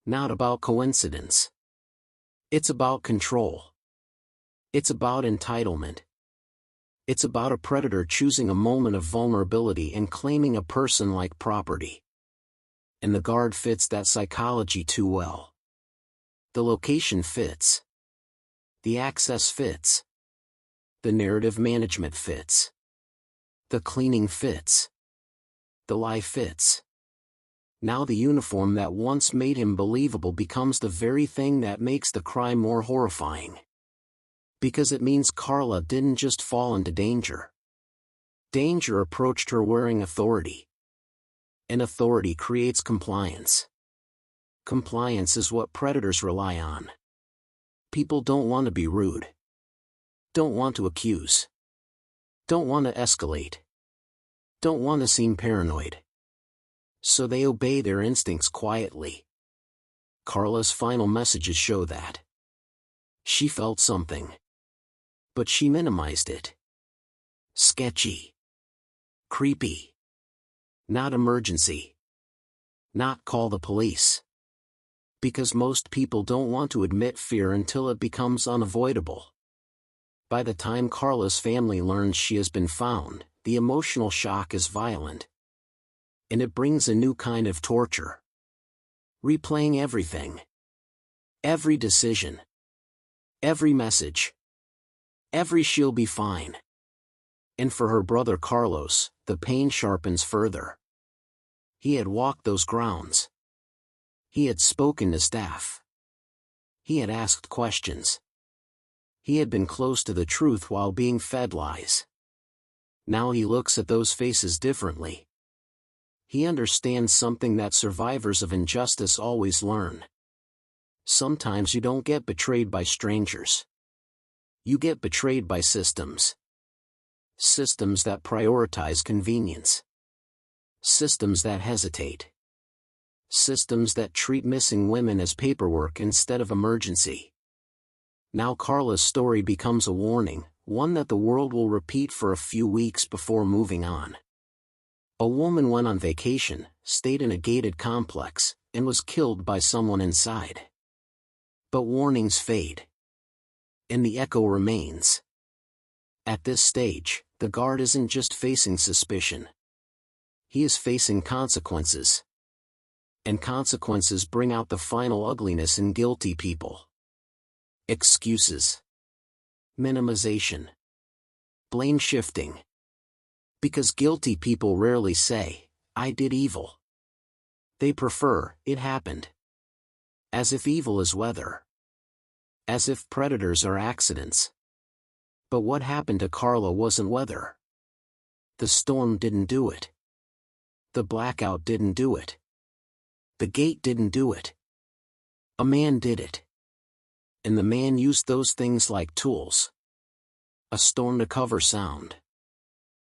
Not about coincidence. It's about control. It's about entitlement. It's about a predator choosing a moment of vulnerability and claiming a person like property. And the guard fits that psychology too well. The location fits. The access fits. The narrative management fits. The cleaning fits. The lie fits. Now the uniform that once made him believable becomes the very thing that makes the crime more horrifying. Because it means Carla didn't just fall into danger. Danger approached her wearing authority. And authority creates compliance. Compliance is what predators rely on. People don't want to be rude. Don't want to accuse. Don't want to escalate. Don't want to seem paranoid. So they obey their instincts quietly. Carla's final messages show that. She felt something. But she minimized it. Sketchy. Creepy. Not emergency. Not call the police. Because most people don't want to admit fear until it becomes unavoidable. By the time Carla's family learns she has been found, the emotional shock is violent. And it brings a new kind of torture. Replaying everything. Every decision. Every message. Every "she'll be fine." And for her brother Carlos, the pain sharpens further. He had walked those grounds. He had spoken to staff. He had asked questions. He had been close to the truth while being fed lies. Now he looks at those faces differently. He understands something that survivors of injustice always learn. Sometimes you don't get betrayed by strangers. You get betrayed by systems. Systems that prioritize convenience. Systems that hesitate. Systems that treat missing women as paperwork instead of emergency. Now Carla's story becomes a warning, one that the world will repeat for a few weeks before moving on. A woman went on vacation, stayed in a gated complex, and was killed by someone inside. But warnings fade. And the echo remains. At this stage, the guard isn't just facing suspicion. He is facing consequences. And consequences bring out the final ugliness in guilty people. Excuses. Minimization. Blame shifting. Because guilty people rarely say, "I did evil." They prefer, "It happened." As if evil is weather. As if predators are accidents. But what happened to Carla wasn't weather. The storm didn't do it. The blackout didn't do it. The gate didn't do it. A man did it. And the man used those things like tools. A storm to cover sound.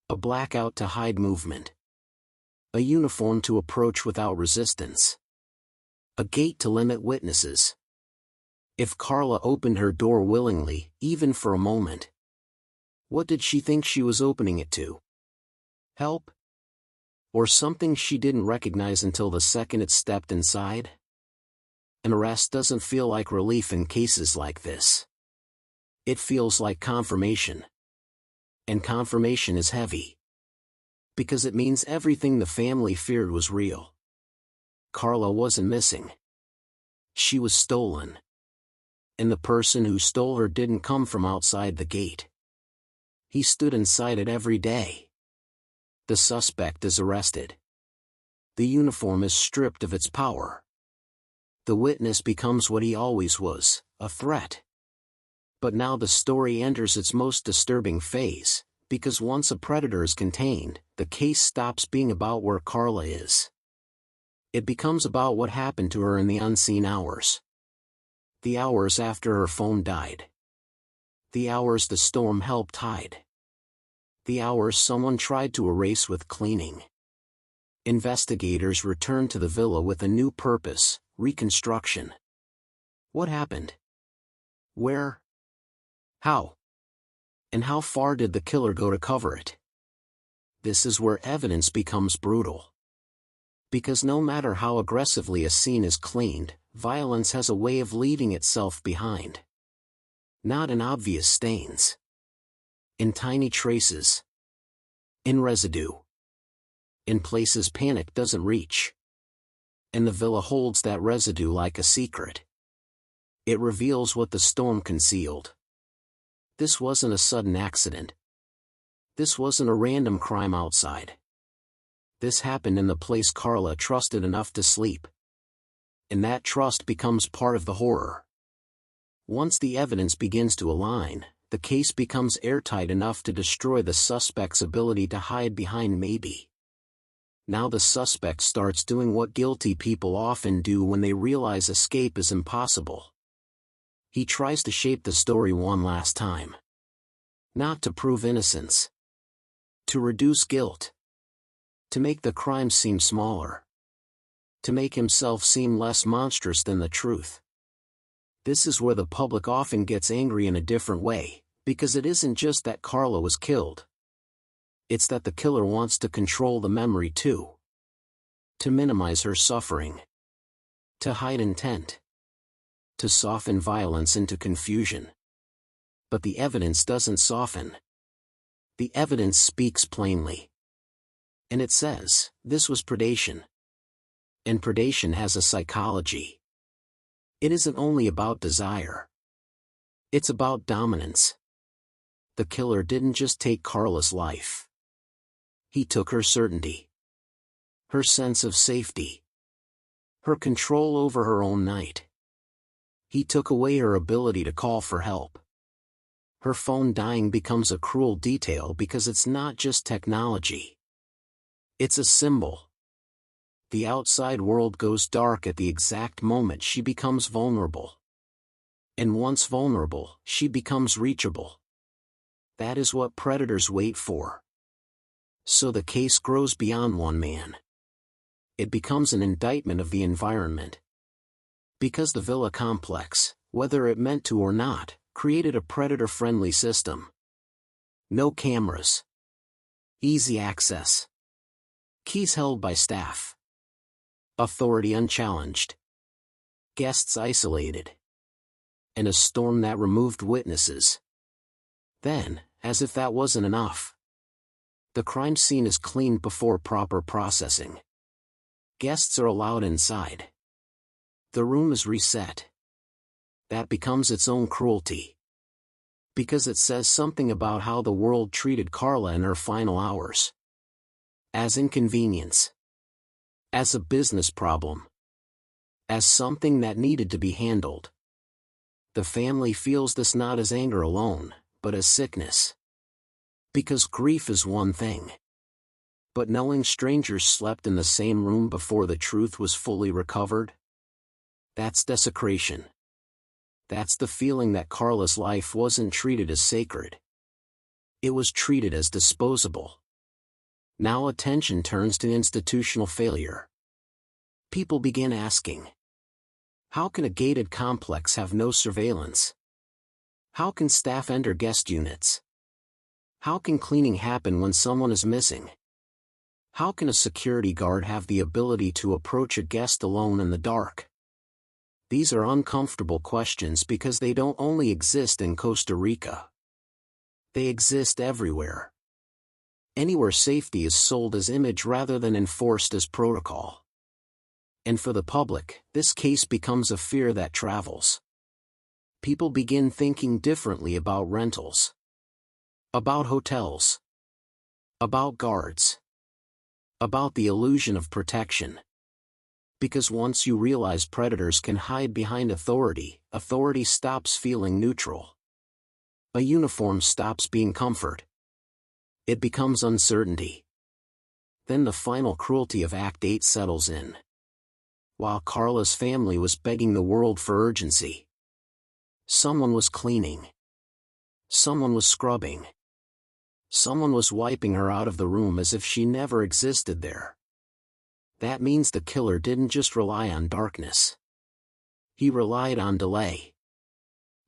A blackout to hide movement. A uniform to approach without resistance. A gate to limit witnesses. If Carla opened her door willingly, even for a moment, what did she think she was opening it to? Help? Or something she didn't recognize until the second it stepped inside? An arrest doesn't feel like relief in cases like this. It feels like confirmation. And confirmation is heavy. Because it means everything the family feared was real. Carla wasn't missing. She was stolen. And the person who stole her didn't come from outside the gate. He stood inside it every day. The suspect is arrested. The uniform is stripped of its power. The witness becomes what he always was, a threat. But now the story enters its most disturbing phase, because once a predator is contained, the case stops being about where Carla is. It becomes about what happened to her in the unseen hours. The hours after her phone died. The hours the storm helped hide. The hours someone tried to erase with cleaning. Investigators returned to the villa with a new purpose: reconstruction. What happened? Where? How? And how far did the killer go to cover it? This is where evidence becomes brutal. Because no matter how aggressively a scene is cleaned, violence has a way of leaving itself behind. Not in obvious stains. In tiny traces. In residue. In places panic doesn't reach. And the villa holds that residue like a secret. It reveals what the storm concealed. This wasn't a sudden accident. This wasn't a random crime outside. This happened in the place Carla trusted enough to sleep. And that trust becomes part of the horror. Once the evidence begins to align, the case becomes airtight enough to destroy the suspect's ability to hide behind maybe. Now the suspect starts doing what guilty people often do when they realize escape is impossible. He tries to shape the story one last time. Not to prove innocence. To reduce guilt. To make the crime seem smaller. To make himself seem less monstrous than the truth. This is where the public often gets angry in a different way, because it isn't just that Carla was killed. It's that the killer wants to control the memory too. To minimize her suffering. To hide intent. To soften violence into confusion. But the evidence doesn't soften. The evidence speaks plainly. And it says, this was predation. And predation has a psychology. It isn't only about desire. It's about dominance. The killer didn't just take Carla's life. He took her certainty. Her sense of safety. Her control over her own night. He took away her ability to call for help. Her phone dying becomes a cruel detail because it's not just technology. It's a symbol. The outside world goes dark at the exact moment she becomes vulnerable. And once vulnerable, she becomes reachable. That is what predators wait for. So the case grows beyond one man. It becomes an indictment of the environment. Because the villa complex, whether it meant to or not, created a predator-friendly system. No cameras. Easy access. Keys held by staff. Authority unchallenged. Guests isolated. And a storm that removed witnesses. Then, as if that wasn't enough, the crime scene is cleaned before proper processing. Guests are allowed inside. The room is reset. That becomes its own cruelty. Because it says something about how the world treated Carla in her final hours. As inconvenience. As a business problem. As something that needed to be handled. The family feels this not as anger alone, but as sickness. Because grief is one thing. But knowing strangers slept in the same room before the truth was fully recovered? That's desecration. That's the feeling that Carla's life wasn't treated as sacred. It was treated as disposable. Now attention turns to institutional failure. People begin asking, how can a gated complex have no surveillance? How can staff enter guest units? How can cleaning happen when someone is missing? How can a security guard have the ability to approach a guest alone in the dark? These are uncomfortable questions because they don't only exist in Costa Rica. They exist everywhere. Anywhere safety is sold as image rather than enforced as protocol. And for the public, this case becomes a fear that travels. People begin thinking differently about rentals, about hotels, about guards, about the illusion of protection. Because once you realize predators can hide behind authority, authority stops feeling neutral. A uniform stops being comfort. It becomes uncertainty. Then the final cruelty of Act 8 settles in. While Carla's family was begging the world for urgency, someone was cleaning. Someone was scrubbing. Someone was wiping her out of the room as if she never existed there. That means the killer didn't just rely on darkness. He relied on delay.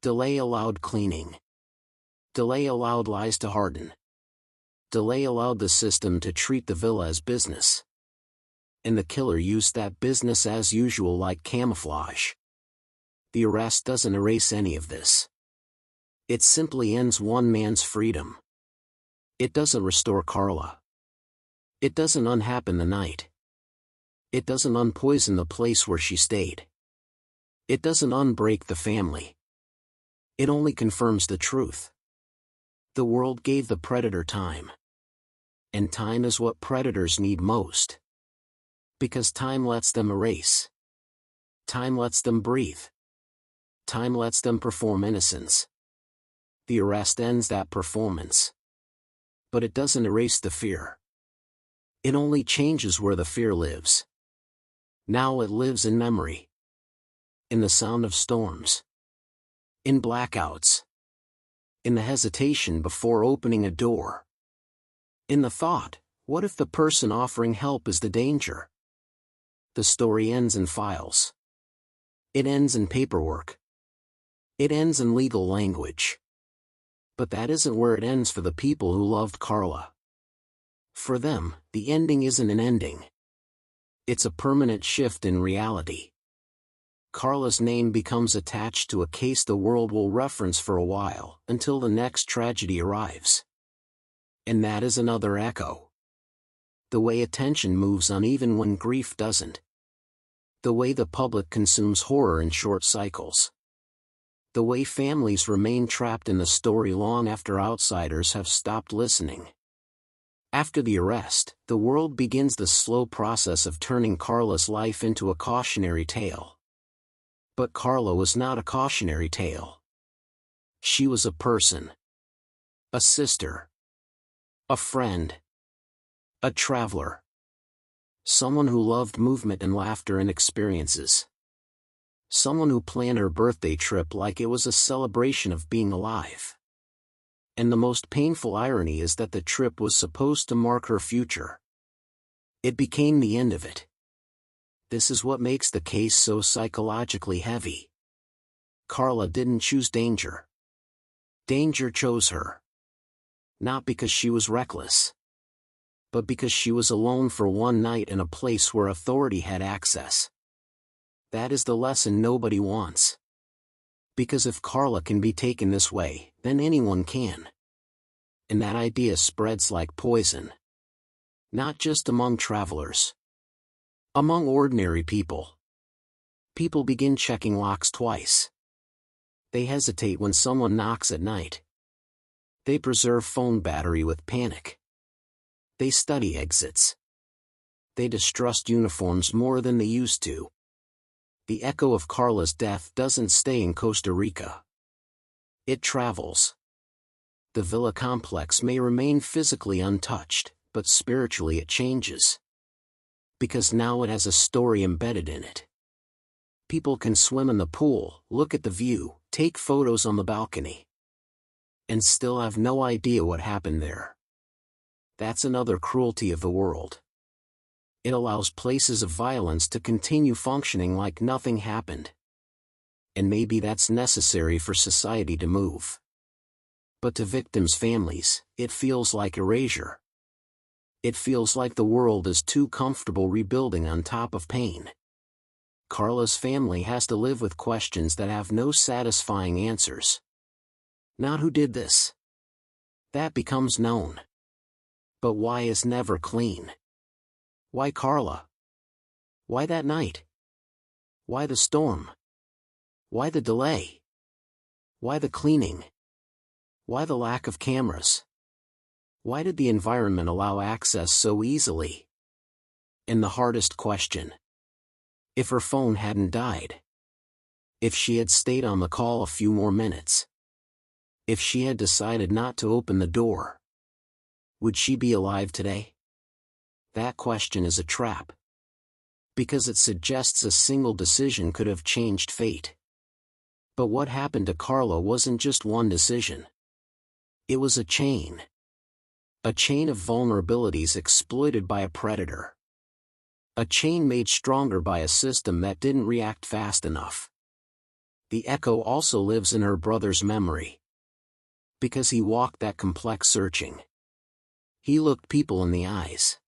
Delay allowed cleaning. Delay allowed lies to harden. Delay allowed the system to treat the villa as business. And the killer used that business as usual like camouflage. The arrest doesn't erase any of this. It simply ends one man's freedom. It doesn't restore Carla. It doesn't unhappen the night. It doesn't unpoison the place where she stayed. It doesn't unbreak the family. It only confirms the truth. The world gave the predator time. And time is what predators need most. Because time lets them erase. Time lets them breathe. Time lets them perform innocence. The arrest ends that performance. But it doesn't erase the fear. It only changes where the fear lives. Now it lives in memory. In the sound of storms. In blackouts. In the hesitation before opening a door. In the thought, what if the person offering help is the danger? The story ends in files. It ends in paperwork. It ends in legal language. But that isn't where it ends for the people who loved Carla. For them, the ending isn't an ending. It's a permanent shift in reality. Carla's name becomes attached to a case the world will reference for a while, until the next tragedy arrives. And that is another echo. The way attention moves uneven when grief doesn't. The way the public consumes horror in short cycles. The way families remain trapped in the story long after outsiders have stopped listening. After the arrest, the world begins the slow process of turning Carla's life into a cautionary tale. But Carla was not a cautionary tale. She was a person. A sister. A friend. A traveler. Someone who loved movement and laughter and experiences. Someone who planned her birthday trip like it was a celebration of being alive. And the most painful irony is that the trip was supposed to mark her future. It became the end of it. This is what makes the case so psychologically heavy. Carla didn't choose danger. Danger chose her. Not because she was reckless. But because she was alone for one night in a place where authority had access. That is the lesson nobody wants. Because if Carla can be taken this way, then anyone can. And that idea spreads like poison. Not just among travelers. Among ordinary people. People begin checking locks twice. They hesitate when someone knocks at night. They preserve phone battery with panic. They study exits. They distrust uniforms more than they used to. The echo of Carla's death doesn't stay in Costa Rica. It travels. The villa complex may remain physically untouched, but spiritually it changes. Because now it has a story embedded in it. People can swim in the pool, look at the view, take photos on the balcony, and still have no idea what happened there. That's another cruelty of the world. It allows places of violence to continue functioning like nothing happened. And maybe that's necessary for society to move. But to victims' families, it feels like erasure. It feels like the world is too comfortable rebuilding on top of pain. Carla's family has to live with questions that have no satisfying answers. Not who did this. That becomes known. But why is never clean? Why Carla? Why that night? Why the storm? Why the delay? Why the cleaning? Why the lack of cameras? Why did the environment allow access so easily? And the hardest question. If her phone hadn't died? If she had stayed on the call a few more minutes? If she had decided not to open the door? Would she be alive today? That question is a trap. Because it suggests a single decision could have changed fate. But what happened to Carla wasn't just one decision. It was a chain. A chain of vulnerabilities exploited by a predator. A chain made stronger by a system that didn't react fast enough. The echo also lives in her brother's memory. Because he walked that complex searching. He looked people in the eyes.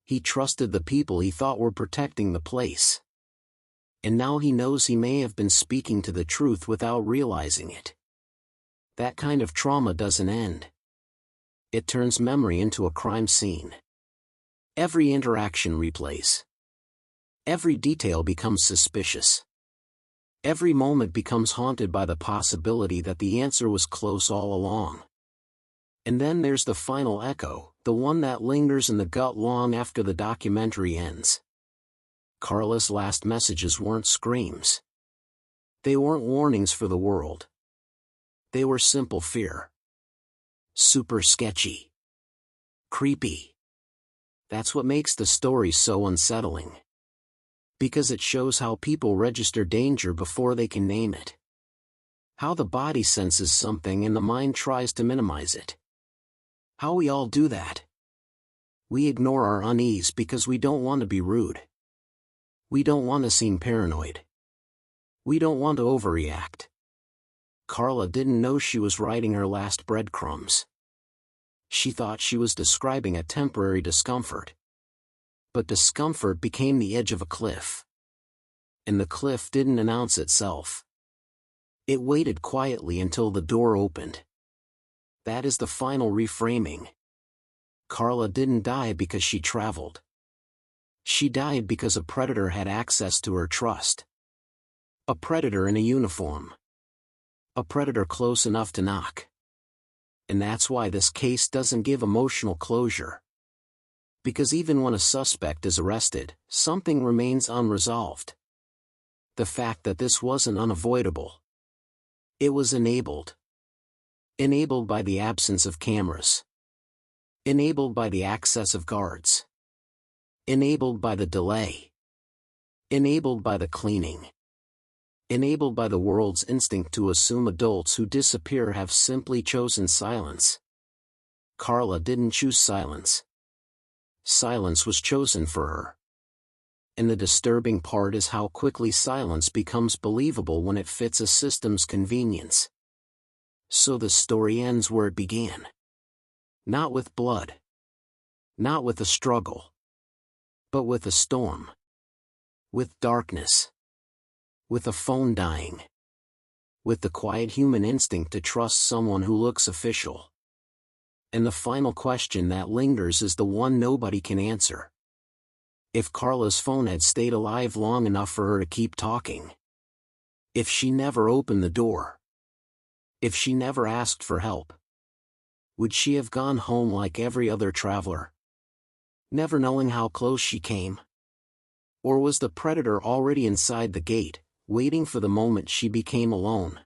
He trusted the people he thought were protecting the place. And now he knows he may have been speaking to the truth without realizing it. That kind of trauma doesn't end. It turns memory into a crime scene. Every interaction replays. Every detail becomes suspicious. Every moment becomes haunted by the possibility that the answer was close all along. And then there's the final echo, the one that lingers in the gut long after the documentary ends. Carla's last messages weren't screams. They weren't warnings for the world. They were simple fear. Super sketchy. Creepy. That's what makes the story so unsettling. Because it shows how people register danger before they can name it. How the body senses something and the mind tries to minimize it. How we all do that. We ignore our unease because we don't want to be rude. We don't want to seem paranoid. We don't want to overreact. Carla didn't know she was writing her last breadcrumbs. She thought she was describing a temporary discomfort. But discomfort became the edge of a cliff. And the cliff didn't announce itself. It waited quietly until the door opened. That is the final reframing. Carla didn't die because she traveled. She died because a predator had access to her trust. A predator in a uniform. A predator close enough to knock. And that's why this case doesn't give emotional closure. Because even when a suspect is arrested, something remains unresolved. The fact that this wasn't unavoidable. It was enabled. Enabled by the absence of cameras. Enabled by the access of guards. Enabled by the delay. Enabled by the cleaning. Enabled by the world's instinct to assume adults who disappear have simply chosen silence. Carla didn't choose silence. Silence was chosen for her. And the disturbing part is how quickly silence becomes believable when it fits a system's convenience. So the story ends where it began. Not with blood. Not with a struggle. But with a storm. With darkness. With a phone dying. With the quiet human instinct to trust someone who looks official. And the final question that lingers is the one nobody can answer. If Carla's phone had stayed alive long enough for her to keep talking. If she never opened the door. If she never asked for help. Would she have gone home like every other traveler? Never knowing how close she came? Or was the predator already inside the gate, waiting for the moment she became alone?